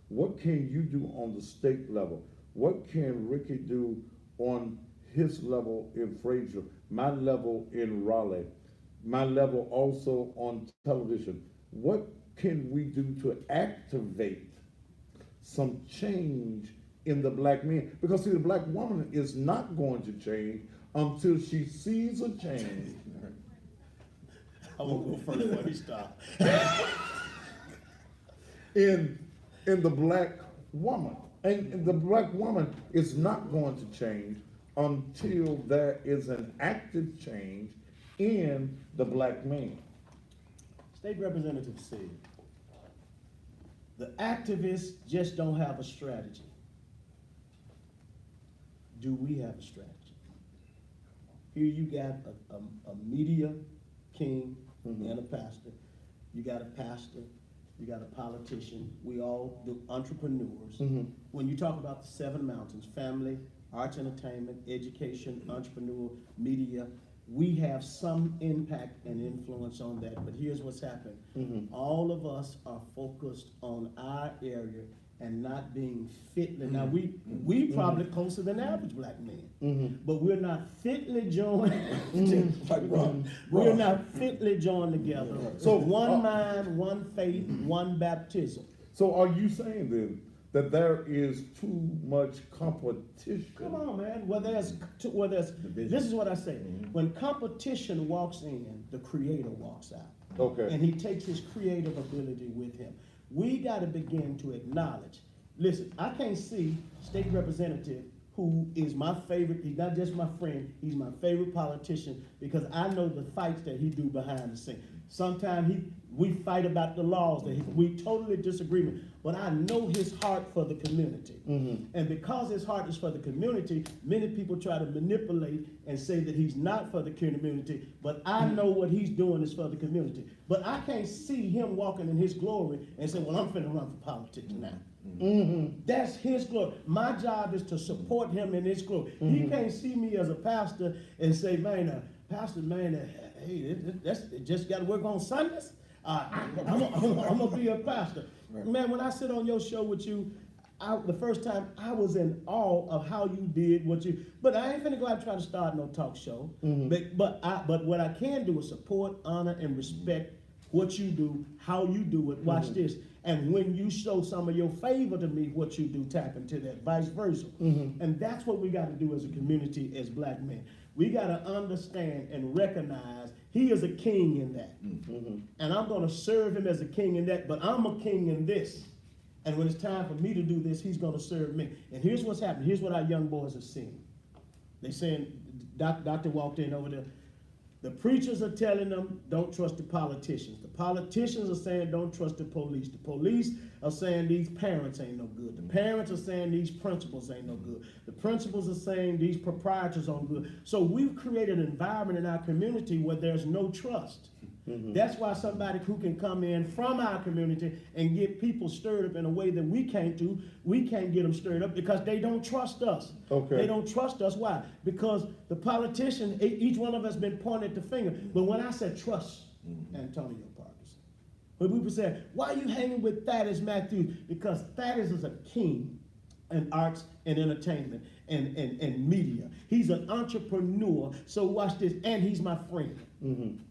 S3: What can you do on the state level? What can Ricky do on his level in Frayser, my level in Raleigh, my level also on television? What can we do to activate some change in the black man? Because see, the black woman is not going to change until she sees a change.
S2: I won't go further before he stop.
S3: in the black woman. And the black woman is not going to change until there is an active change in the black man.
S2: State representative said, the activists just don't have a strategy. Do we have a strategy? Here you got a media king and a pastor. You got a pastor, you got a politician. We all do entrepreneurs. When you talk about the 7 mountains, family, arts, entertainment, education, entrepreneur, media, we have some impact and influence on that. But here's what's happened. All of us are focused on our area and not being fitly. Now we probably closer than average black men, but we're not fitly joined. We're not fitly joined together. So one mind, one faith, one baptism.
S3: So are you saying then that there is too much competition?
S2: Come on, man. This is what I say. When competition walks in, the creator walks out.
S3: Okay.
S2: And he takes his creative ability with him. We got to begin to acknowledge. Listen, I can't see state representative who is my favorite. He's not just my friend. He's my favorite politician because I know the fights that he do behind the scenes. Sometimes we fight about the laws that we totally disagree with, but I know his heart for the community. And because his heart is for the community, many people try to manipulate and say that he's not for the community, but I know what he's doing is for the community. But I can't see him walking in his glory and say, well, I'm finna run for politics now. That's his glory. My job is to support him in his glory. He can't see me as a pastor and say, man, pastor, man, hey, that's just got to work on Sundays. I'm gonna be a pastor. Right. Man, when I sit on your show with you, the first time I was in awe of how you did what you. But I ain't finna go out and try to start no talk show. But what I can do is support, honor, and respect what you do, how you do it. Watch this. And when you show some of your favor to me, what you do, tap into that, vice versa. And that's what we got to do as a community, as black men. We got to understand and recognize he is a king in that. And I'm going to serve him as a king in that, but I'm a king in this. And when it's time for me to do this, he's going to serve me. And here's what's happening. Here's what our young boys are seeing. They're saying, doctor walked in over there. The preachers are telling them, don't trust the politicians. The politicians are saying, don't trust the police. The police are saying these parents ain't no good. The parents are saying these principals ain't no good. The principals are saying these proprietors aren't good. So we've created an environment in our community where there's no trust. That's why somebody who can come in from our community and get people stirred up in a way that we can't do, we can't get them stirred up because they don't trust us. Okay. They don't trust us. Why? Because the politician, each one of us been pointed the finger. But when I said trust Antonio Parkinson, when people say, why are you hanging with Thaddeus Matthews? Because Thaddeus is a king in arts and entertainment and media. He's an entrepreneur. So watch this, and he's my friend.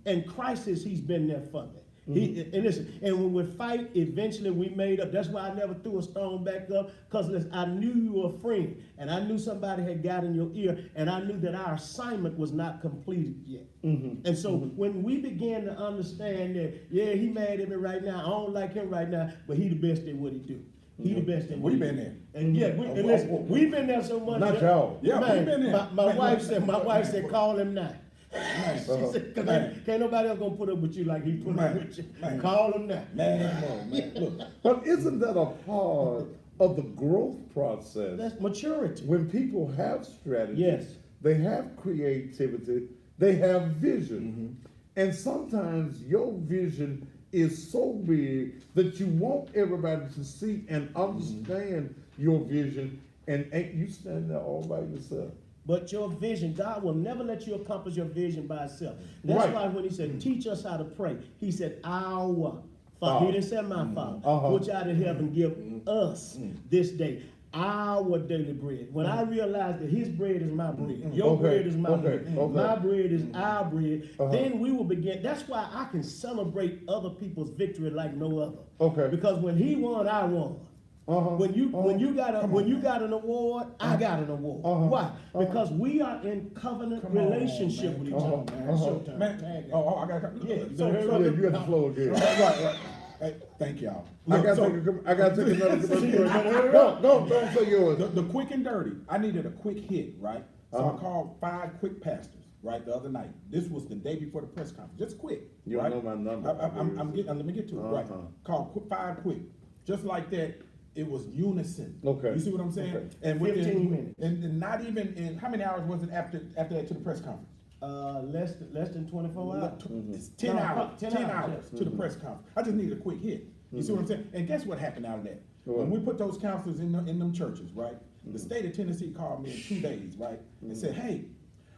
S2: And crisis, he's been there for me. And listen, and when we fight, eventually we made up. That's why I never threw a stone back up, because I knew you were a friend, and I knew somebody had got in your ear, and I knew that our assignment was not completed yet. And so when we began to understand that, yeah, he mad at me right now, I don't like him right now, but he the best at what he do. He the best at what he
S5: been there.
S2: And yeah, we've been there so much.
S3: Not y'all.
S5: Yeah,
S2: man,
S5: we've been there.
S2: My wife said, call him now. She said, cause can't nobody else gonna put up with you like he put up with you. Call him now.
S5: Man, look.
S3: But isn't that a part of the growth process?
S2: That's maturity.
S3: When people have strategy,
S2: Yes.
S3: they have creativity, they have vision. And sometimes your vision is so big that you want everybody to see and understand your vision, and ain't you standing there all by yourself.
S2: But your vision, God will never let you accomplish your vision by itself. That's
S3: Right.
S2: why when he said, teach us how to pray, he said, our Father. He didn't say my Father, which art in heaven, give us this day our daily bread. When I realized that his bread is my bread, your bread is my bread, my bread is our bread, then we will begin. That's why I can celebrate other people's victory like no other. Because when he won, I won. When you got an award, I got an award. Why? Because we are in covenant relationship with each other. Man, it's your turn.
S5: Man. I got to.
S2: Yeah,
S3: You have the floor again.
S5: Right. Hey, thank y'all.
S3: I got to take another commercial. Don't say yours.
S5: The quick and dirty. I needed a quick hit, right? So I called 5 quick pastors, right, the other night. This was the day before the press conference. Just quick.
S3: You
S5: right?
S3: know my number.
S5: Let me get to it. Right. Called 5 quick. Just like that. It was unison.
S3: Okay.
S5: You see what I'm saying?
S3: Okay.
S5: And
S2: 15 minutes.
S5: And not even in how many hours was it after that to the press conference?
S2: Less than 24 hours.
S5: It's 10 hours. 10 hours
S2: yes.
S5: to the press conference. I just needed a quick hit. You see what I'm saying? And guess what happened out of that? When we put those counselors in them churches, right? The state of Tennessee called me in 2 days, right? And said, hey,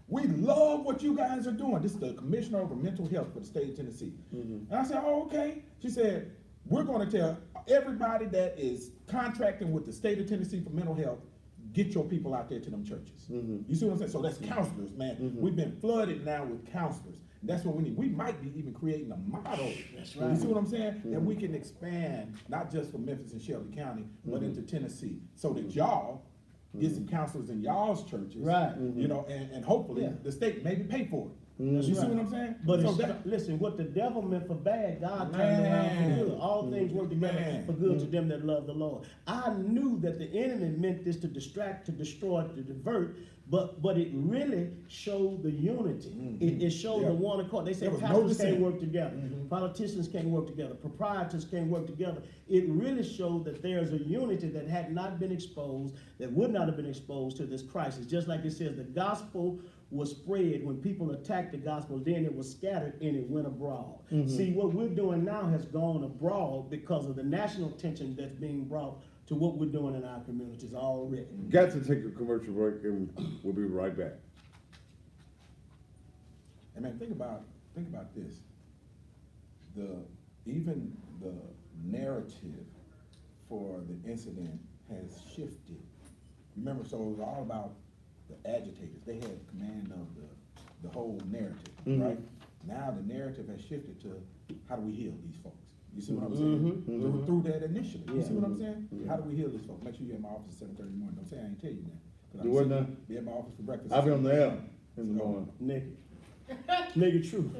S5: we love what you guys are doing. This is the commissioner over mental health for the state of Tennessee. And I said, oh, okay. She said, we're gonna tell everybody that is contracting with the state of Tennessee for mental health, get your people out there to them churches. You see what I'm saying? So that's counselors, man. We've been flooded now with counselors. That's what we need. We might be even creating a model.
S2: That's
S5: You
S2: right.
S5: see what I'm saying? That we can expand, not just for Memphis and Shelby County, but into Tennessee, so that y'all get some counselors in y'all's churches.
S2: Right.
S5: You know, and hopefully
S2: Yeah.
S5: the state maybe pay for it.
S2: That's
S5: You see
S2: right.
S5: what I'm saying?
S2: But
S5: So
S2: it's,
S5: that-
S2: listen, what the devil meant for bad, God turned around for
S5: Man.
S2: good. All things work together
S5: Man.
S2: for good to them that love the Lord. I knew that the enemy meant this to distract, to destroy, to divert, but it really showed the unity. It showed
S5: Yeah.
S2: the one accord. They
S5: There
S2: said
S5: was no
S2: pastors can't
S5: dissent.
S2: work together, politicians can't work together, proprietors can't work together. It really showed that there's a unity that had not been exposed, that would not have been exposed to this crisis. Just like it says, the gospel was spread. When people attacked the gospel, then it was scattered and it went abroad. See, what we're doing now has gone abroad because of the national attention that's being brought to what we're doing in our communities already.
S3: Got to take a commercial break and we'll be right back.
S5: And man, think about this. Even the narrative for the incident has shifted. Remember, so it was all about the agitators. They had command of the whole narrative, right? Now the narrative has shifted to how do we heal these folks? You see what I'm saying? Through that initiative. You see what I'm saying? How do we heal these folks? Make sure you're in my office at 7:30 in the morning. Don't say I ain't tell you that. 'Cause
S3: Do
S5: I'm
S3: what
S5: sitting-
S3: now?
S5: Be at my office for breakfast.
S3: I'll be on the air in the morning.
S2: Nigga true.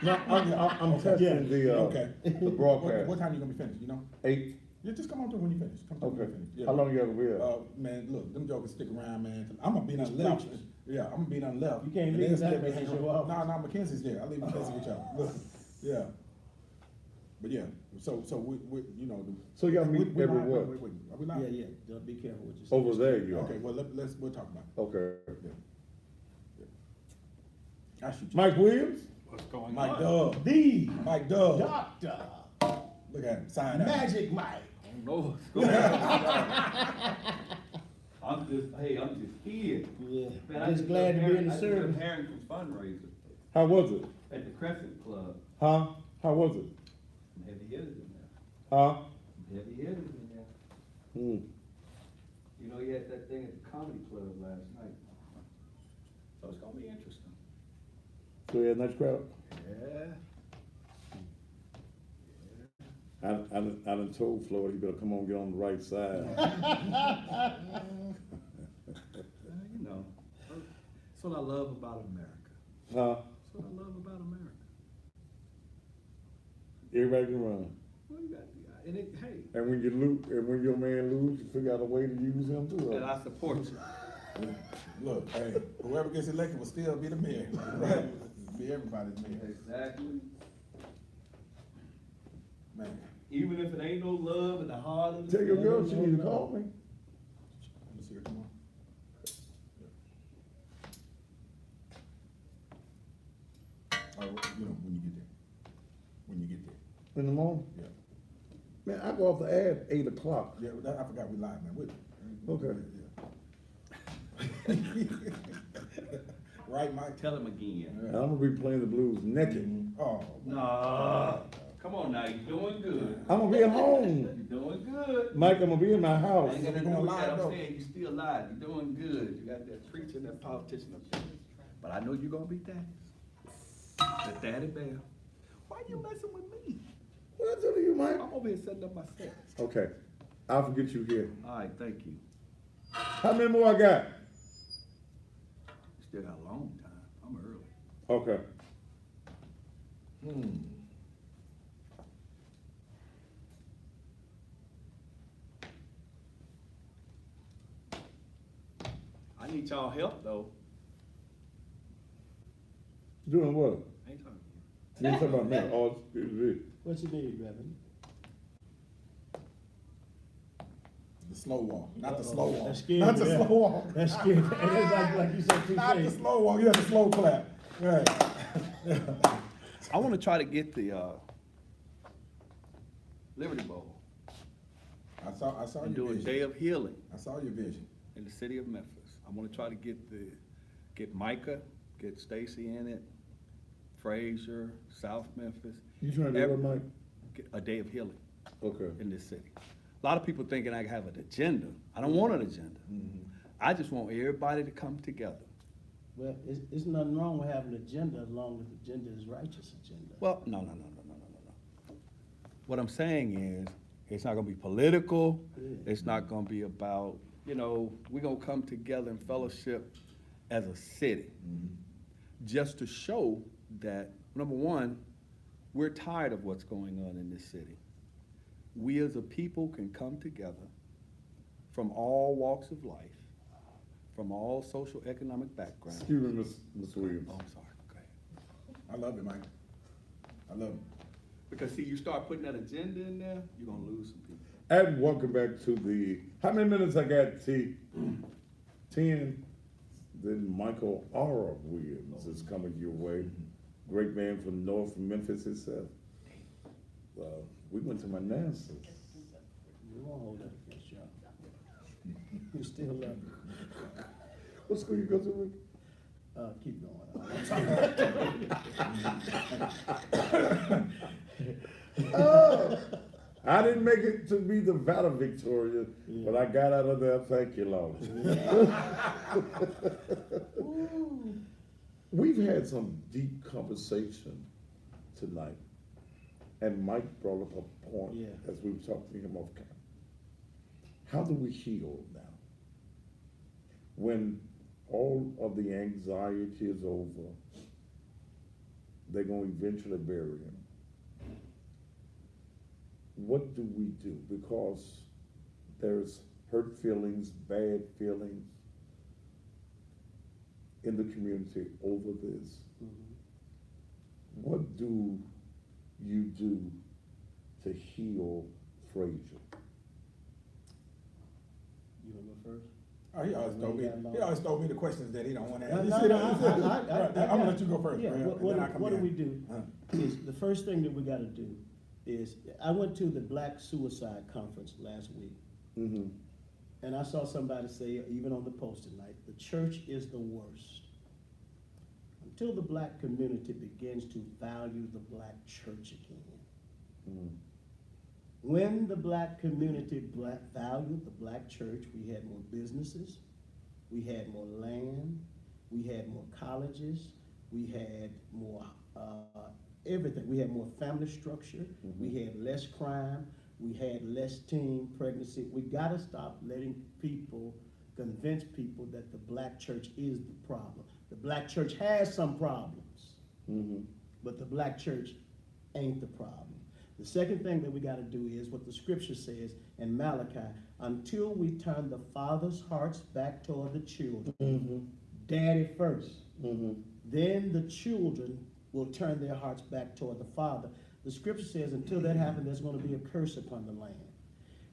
S3: No, I'm testing the
S5: Okay.
S3: the broadcast.
S5: What time you gonna be finished, you know?
S3: 8.
S5: Yeah, just come on through when you finish. Come through when
S3: Okay.
S5: you finish. Yeah.
S3: How long you gonna be here?
S5: Man, look, them jokers stick around, man. I'm gonna be done
S2: It's
S5: left.
S2: preachers.
S5: Yeah, I'm gonna be done left.
S2: You can't
S5: And
S2: leave
S5: they'll
S2: that
S5: stick
S2: because
S5: behind-
S2: you're off.
S5: No, Mackenzie's there. I leave Mackenzie with y'all. Look, yeah. But yeah, so we you know.
S3: So y'all meet
S5: we
S3: every
S5: live?
S3: what?
S5: Wait, are we live?
S2: Yeah, yeah, Don't be careful what you say.
S3: Over there you are.
S5: Okay, well, we'll talk about it.
S3: Okay.
S5: I shoot you.
S3: Mike Williams?
S7: What's going
S5: Mike
S7: on?
S5: Dub.
S2: The
S5: Mike Dub.
S2: Doctor,
S5: Look at him, side out.
S2: Magic Mike.
S7: I don't know what's going on. I'm just here.
S2: Yeah,
S7: Man, I
S2: just glad to be in the
S7: I
S2: service.
S7: just got Harrington's fundraiser
S3: How was it?
S7: at the Crescent Club.
S3: Huh? How was it?
S7: Some heavy hitters in there.
S3: Huh?
S7: Some heavy hitters in there.
S3: Hmm.
S7: You know, you had that thing at the comedy club last night. So it's gonna be interesting.
S3: So you had a nice crowd?
S7: Yeah.
S3: I done told Floyd he better come on, get on the right side.
S7: You know, that's what I love about America.
S3: Huh?
S7: That's what I love about America.
S3: Everybody can run.
S7: Well, you got, and it, hey,
S3: And when you lose, and when your man lose, you figure out a way to use him too.
S7: and I support you.
S5: Look, hey, whoever gets elected will still be the mayor, right? Be everybody's mayor.
S7: Exactly.
S5: Man.
S7: Even if it ain't no love in the heart of the.
S3: Tell your girl she need to call me.
S5: Let me see her tomorrow. Oh, you know, when you get there. When you get there,
S3: In the morning?
S5: yeah.
S3: Man, I go off the ad at 8 o'clock.
S5: Yeah, I forgot we live, man.
S3: Okay.
S5: Yeah. Right, Mike?
S7: Tell him again.
S3: And I'm gonna be playing the blues naked.
S5: Oh,
S7: Nah, come on now, you're doing good.
S3: I'm gonna be at home.
S7: You're doing good.
S3: Mike, I'm gonna be in my
S7: I
S3: house.
S7: ain't
S5: You're
S7: gonna
S5: going
S7: do
S5: live,
S7: that,
S5: though.
S7: I'm saying, you still alive, you're doing good. You got that preaching, that politician up there. But I know you're gonna be daddy. The daddy bear. Why you messing with me?
S3: What I tell you, Mike?
S7: I'm over here setting up my set.
S3: Okay, I'll forget you here.
S7: All right, thank you.
S3: How many more I got?
S7: You still got a long time. I'm early.
S3: Okay.
S7: I need y'all help though.
S3: Doing what?
S7: I ain't talking to you.
S3: You ain't talking about me? Oh, it's
S2: What you need, Reverend?
S5: the slow walk, not the slow walk.
S2: That's scary,
S5: Not the
S2: yeah.
S5: slow walk.
S2: That's scary. And it's like you said,
S5: Not the
S2: cliché.
S5: slow walk, you have the slow clap. Right.
S7: I wanna try to get the, Liberty Bowl
S5: I saw
S7: and
S5: your
S7: do a
S5: vision.
S7: day of healing
S5: I saw your vision.
S7: in the city of Memphis. I wanna try to get Micah, get Stacy in it, Frayser, South Memphis.
S3: You trying to do what, Mike?
S7: A day of healing
S3: Okay.
S7: in this city. A lot of people thinking I have an agenda. I don't want an agenda. I just want everybody to come together.
S2: Well, it's nothing wrong with having an agenda as long as the agenda is righteous agenda.
S7: Well, no. What I'm saying is, it's not gonna be political. It's not gonna be about, we're gonna come together in fellowship as a city. Just to show that, number one, we're tired of what's going on in this city. We as a people can come together from all walks of life, from all social economic backgrounds.
S3: Excuse me, Ms. Williams.
S7: Oh, I'm sorry, go ahead.
S5: I love it, Mike. I love it.
S7: Because see, you start putting that agenda in there, you're gonna lose some people.
S3: And welcome back to how many minutes I got, T? 10. Then Michael R. Williams is coming your way. Great man from North Memphis itself. We went to Manassas.
S2: We won't hold that against y'all. We still love you.
S3: What school you go to, Rick?
S2: Keep going.
S3: I didn't make it to be the valedictorian, but I got out of there. Thank you, Lord. We've had some deep conversation tonight, and Mike brought up a point as we were talking to him off camera. How do we heal now? When all of the anxiety is over, they're going to eventually bury him. What do we do? Because there's hurt feelings, bad feelings in the community over this. What do you do to heal Frayser?
S2: You wanna go first?
S5: Oh, he always told me the questions that he don't want to
S2: No,
S5: answer.
S2: no,
S5: I'm gonna let you go first.
S2: Yeah,
S5: Brad, and then I come
S2: what do
S5: in.
S2: we do? Is the first thing that we gotta do is, I went to the Black Suicide Conference last week,
S3: Mm-hmm.
S2: and I saw somebody say, even on the post tonight, the church is the worst. Until the black community begins to value the black church again.
S3: Mm-hmm.
S2: When the black community valued the black church, we had more businesses, we had more land, we had more colleges, we had more everything. We had more family structure, we had less crime, we had less teen pregnancy. We gotta stop letting people convince people that the black church is the problem. The black church has some problems, but the black church ain't the problem. The second thing that we got to do is what the scripture says in Malachi, until we turn the father's hearts back toward the children, daddy first, then the children will turn their hearts back toward the father. The scripture says until that happens, there's going to be a curse upon the land.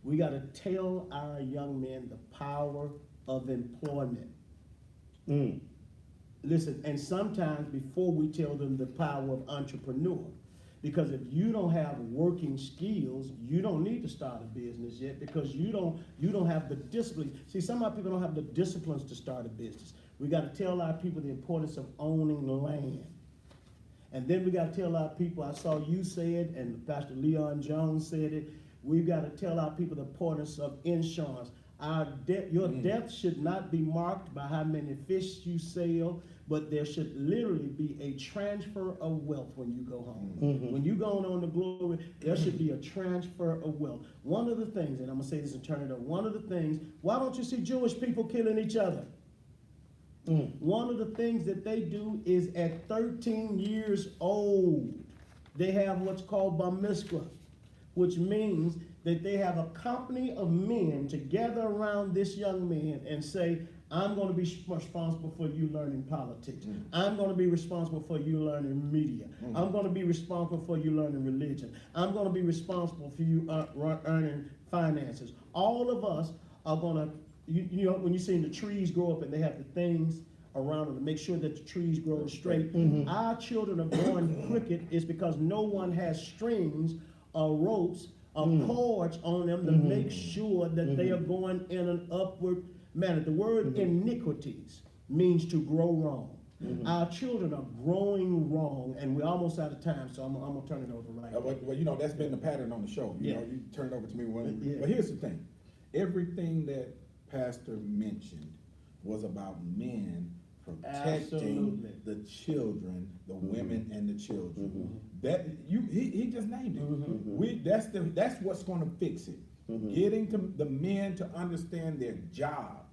S2: We got to tell our young men the power of employment. Listen, and sometimes before we tell them the power of entrepreneur, because if you don't have working skills, you don't need to start a business yet because you don't have the discipline. See, some of our people don't have the disciplines to start a business. We got to tell our people the importance of owning land. And then we got to tell our people, I saw you say it, and Pastor Leon Jones said it, we've got to tell our people the importance of insurance. Your death should not be marked by how many fish you sell, but there should literally be a transfer of wealth when you go home. When you go on the glory, there should be a transfer of wealth. One of the things, and I'm going to say this and turn it up, one of the things, why don't you see Jewish people killing each other? One of the things that they do is at 13 years old, they have what's called bar mitzvah, which means that they have a company of men to gather around this young man and say, I'm going to be responsible for you learning politics. I'm going to be responsible for you learning media. I'm going to be responsible for you learning religion. I'm going to be responsible for you earning finances. All of us are going to, you know, when you see the trees grow up and they have the things around them to make sure that the trees grow straight. Our children are going crooked is because no one has strings or ropes or cords on them to make sure that they are going in an upward manner. The word iniquities means to grow wrong. Our children are growing wrong, and we're almost out of time, so I'm gonna turn it over right now.
S5: Well, you know, that's been the pattern on the show. You know,
S2: Yeah.
S5: you turn it over to me when,
S2: Yeah.
S5: but here's the thing. Everything that Pastor mentioned was about men protecting
S2: Absolutely.
S5: the children, the women and the children. That, he just named it. That's what's gonna fix it. Getting to the men to understand their job.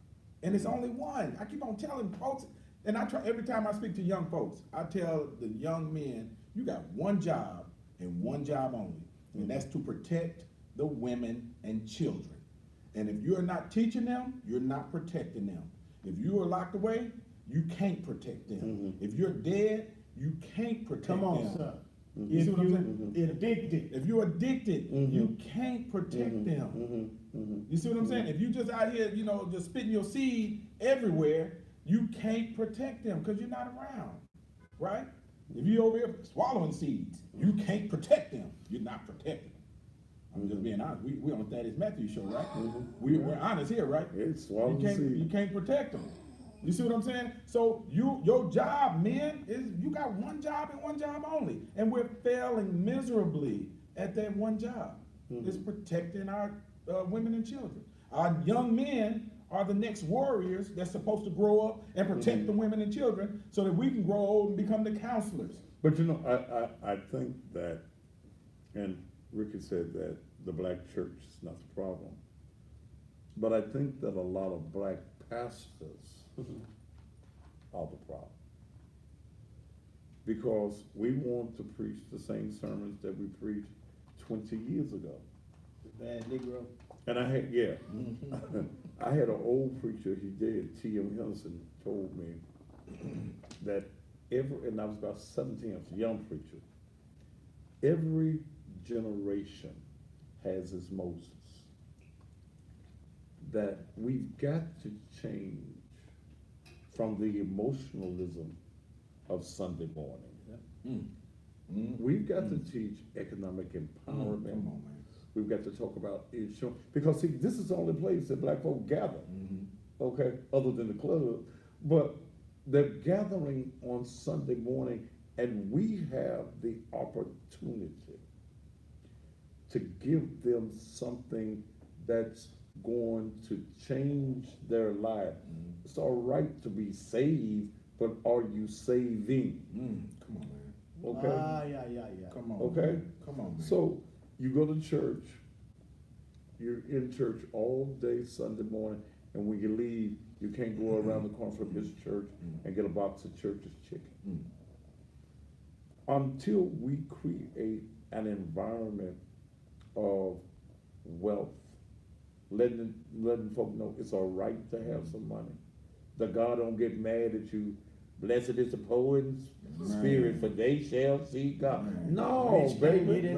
S5: And it's only one. I keep on telling folks, and I try, every time I speak to young folks, I tell the young men, you got one job and one job only. And that's to protect the women and children. And if you're not teaching them, you're not protecting them. If you are locked away, you can't protect them. If you're dead, you can't protect them.
S2: Come on, sir.
S5: You see
S2: If
S5: what I'm
S2: you
S5: saying?
S2: addicted,
S5: If you're addicted, you can't protect them. You see what I'm saying? If you just out here, you know, just spitting your seed everywhere, you can't protect them because you're not around, right? If you over here swallowing seeds, you can't protect them. You're not protecting them. I'm just being honest. We on the Thaddeus Matthews show, right? We're honest here, right?
S3: It's swallowing
S5: You
S3: seed.
S5: can't protect them. You see what I'm saying? So your job, men, is you got one job and one job only, and we're failing miserably at that one job. It's protecting our women and children. Our young men are the next warriors that's supposed to grow up and protect the women and children so that we can grow old and become the counselors.
S3: But you know, I think that, and Ricky said that the black church is not the problem. But I think that a lot of black pastors are the problem. Because we want to preach the same sermons that we preached 20 years ago.
S2: bad Negro.
S3: And I had, yeah, I had an old preacher, he did, T.M. Henderson, told me that and I was about 17, I was a young preacher, every generation has its Moses. That we've got to change from the emotionalism of Sunday morning. We've got to teach economic empowerment.
S5: Come on, man.
S3: We've got to talk about insurance, because see, this is the only place that black folk gather, okay, other than the club, but they're gathering on Sunday morning, and we have the opportunity to give them something that's going to change their life. It's all right to be saved, but are you saving?
S5: Come on, man.
S3: Okay?
S2: Yeah.
S5: Come on.
S3: Okay?
S5: Man. Come on, man.
S3: So you go to church, you're in church all day Sunday morning, and when you leave, you can't go around the corner from his church and get a box of church's chicken. Until we create an environment of wealth, letting folk know it's all right to have some money, that God don't get mad at you. Blessed is the poor in spirit, for they shall see God. No, baby.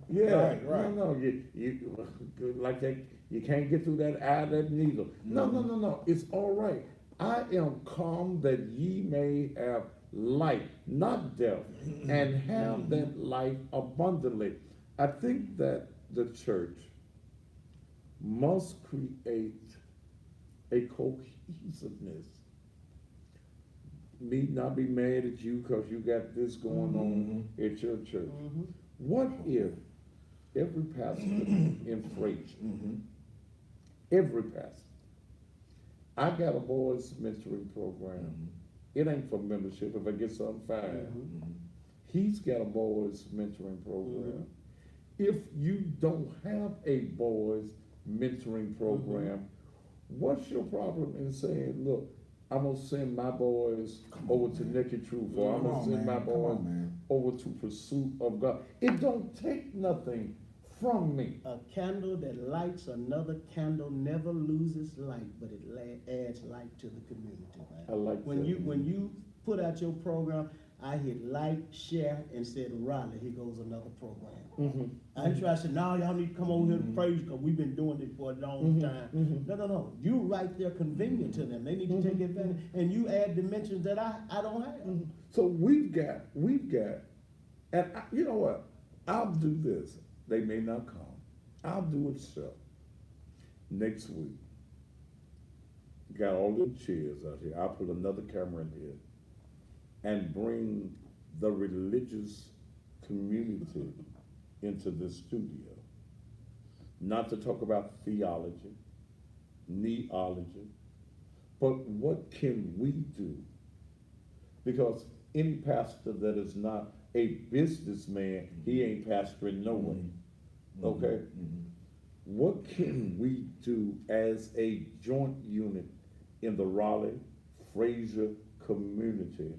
S3: Yeah,
S5: Right.
S3: no, you like that. You can't get through that eye of that needle. No. It's all right. I am come that ye may have life, not death, and have that life abundantly. I think that the church must create a cohesiveness. Me not be mad at you because you got this going on at your church. What if every pastor in Frayser, every pastor, I got a boys mentoring program. It ain't for membership. If I get something, fine. He's got a boys mentoring program. If you don't have a boys mentoring program, what's your problem in saying, look, I'm gonna send my boys over to Naked Truth, or I'm gonna send my boys over to Pursuit of God. It don't take nothing from me.
S2: A candle that lights another candle never loses light, but it adds light to the community, man.
S3: I like
S2: when
S3: that.
S2: you put out your program, I hit like, share, and said, Riley, here goes another program. I didn't try to say, no, y'all need to come over here and praise because we've been doing this for a long time. No. You right there convenient to them. They need to take advantage, and you add dimensions that I don't have.
S3: So we've got, and you know what? I'll do this. They may not come. I'll do it so. Next week, got all the chairs out here. I'll put another camera in here. and bring the religious community into the studio. Not to talk about theology, neology, but what can we do? Because any pastor that is not a businessman, he ain't pastoring no way, okay? What can we do as a joint unit in the Raleigh, Frayser community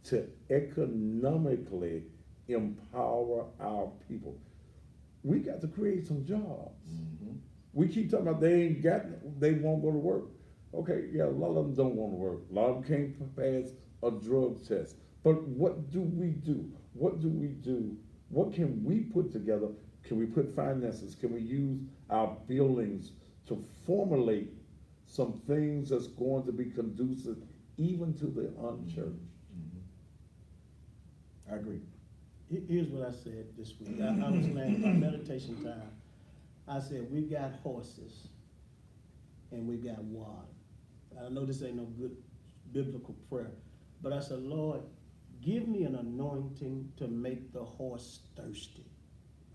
S3: to economically empower our people? We got to create some jobs. We keep talking about they won't go to work. Okay, yeah, a lot of them don't want to work. A lot of them can't pass a drug test. But what do we do? What do we do? What can we put together? Can we put finances? Can we use our buildings to formulate some things that's going to be conducive even to the unchurched?
S5: I agree.
S2: Here's what I said this week. I was laying my meditation time. I said, we got horses and we got water. I know this ain't no good biblical prayer, but I said, Lord, give me an anointing to make the horse thirsty.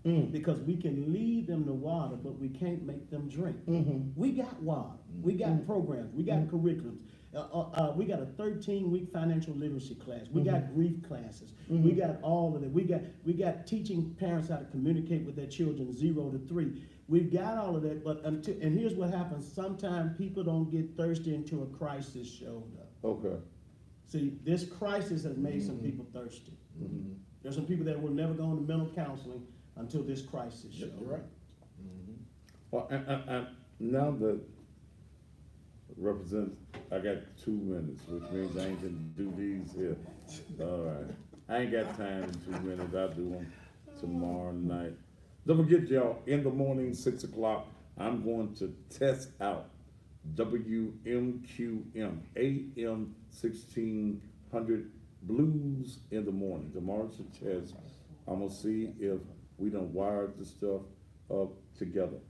S2: Because we can lead them to water, but we can't make them drink. We got water. We got programs. We got curriculums. We got a 13-week financial literacy class. We got grief classes. We got all of it. We got teaching parents how to communicate with their children 0 to 3. We've got all of that, but and here's what happens. Sometimes people don't get thirsty until a crisis showed up.
S3: Okay.
S2: See, this crisis has made some people thirsty. There's some people that will never go into mental counseling until this crisis shows up.
S5: Right.
S3: Well, and now that represents, I got 2 minutes, which means I ain't gonna do these here. All right. I ain't got time in 2 minutes. I'll do them tomorrow night. Don't forget, y'all, in the morning, 6 o'clock, I'm going to test out WMQM, AM 1600 Blues in the morning. Tomorrow's the test. I'm gonna see if we done wired the stuff up together.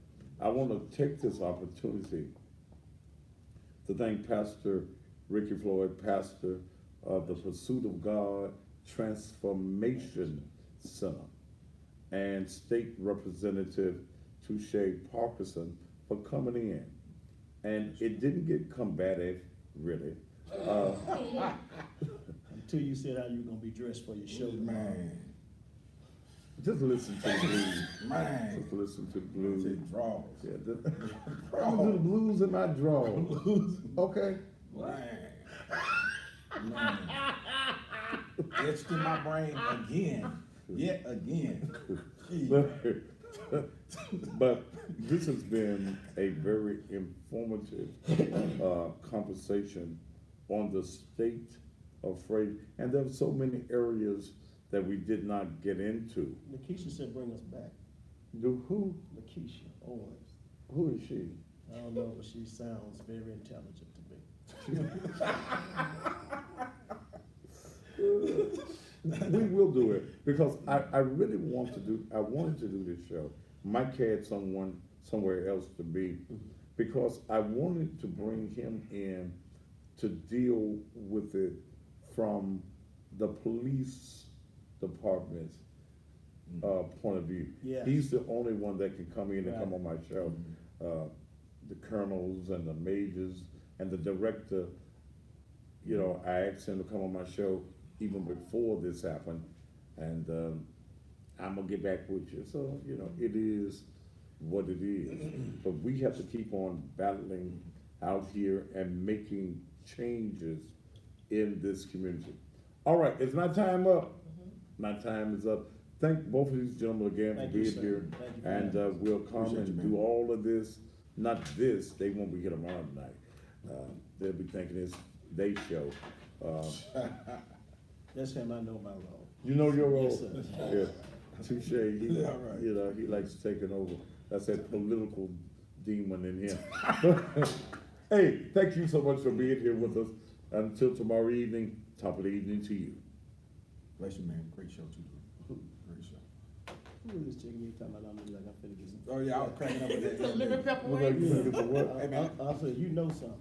S3: I wanna take this opportunity to thank Pastor Ricky Floyd, pastor of the Pursuit of God Transformation Center, and State Representative Touche Parkinson for coming in. And it didn't get combative, really.
S2: Until you said how you were gonna be dressed for your show.
S5: Man.
S3: Just listen to the blues.
S5: Man.
S3: Just listen to the blues.
S5: Say draws.
S3: Yeah, I'm gonna do the blues in my drawers. Okay.
S5: Man. Etched in my brain again. Yet again.
S3: But this has been a very informative conversation on the state of Frayser, and there are so many areas that we did not get into.
S2: Lakeisha said bring us back.
S3: Do who?
S2: Lakeisha Owens.
S3: Who is she?
S2: I don't know, but she sounds very intelligent to me.
S3: We will do it, because I really wanted to do this show. Mike had somewhere else to be, because I wanted to bring him in to deal with it from the police department's point of view.
S2: Yes.
S3: He's the only one that can come in and come
S2: Right.
S3: on my show. The colonels and the majors and the director, you know, I asked him to come on my show even before this happened, and I'm gonna get back with you. So, you know, it is what it is. But we have to keep on battling out here and making changes in this community. All right, is my time up? My time is up. Thank both of these gentlemen again for
S2: Thank you,
S3: being
S2: sir.
S3: here.
S2: Thank you for
S3: And
S2: having
S3: we'll come
S5: Appreciate
S3: and
S5: you,
S3: do
S5: man.
S3: all of this, not this, they won't be here tomorrow night. They'll be thinking it's their show.
S2: That's him, I know my role.
S3: You know your role?
S2: Yes, sir.
S3: Yeah, touche, he,
S5: Yeah, right.
S3: you know, he likes taking over. That's that political demon in him. Hey, thank you so much for being here with us. Until tomorrow evening, top of the evening to you.
S5: Bless you, man. Great show, too. Great show.
S2: Who is this chicken you talking about? I'm like, I'm finna get some.
S5: Oh, yeah, I was cracking up with that.
S1: Lemon pepper
S3: Look like
S1: wings.
S3: you gonna get the what?
S5: Hey, man.
S2: I said, you know something.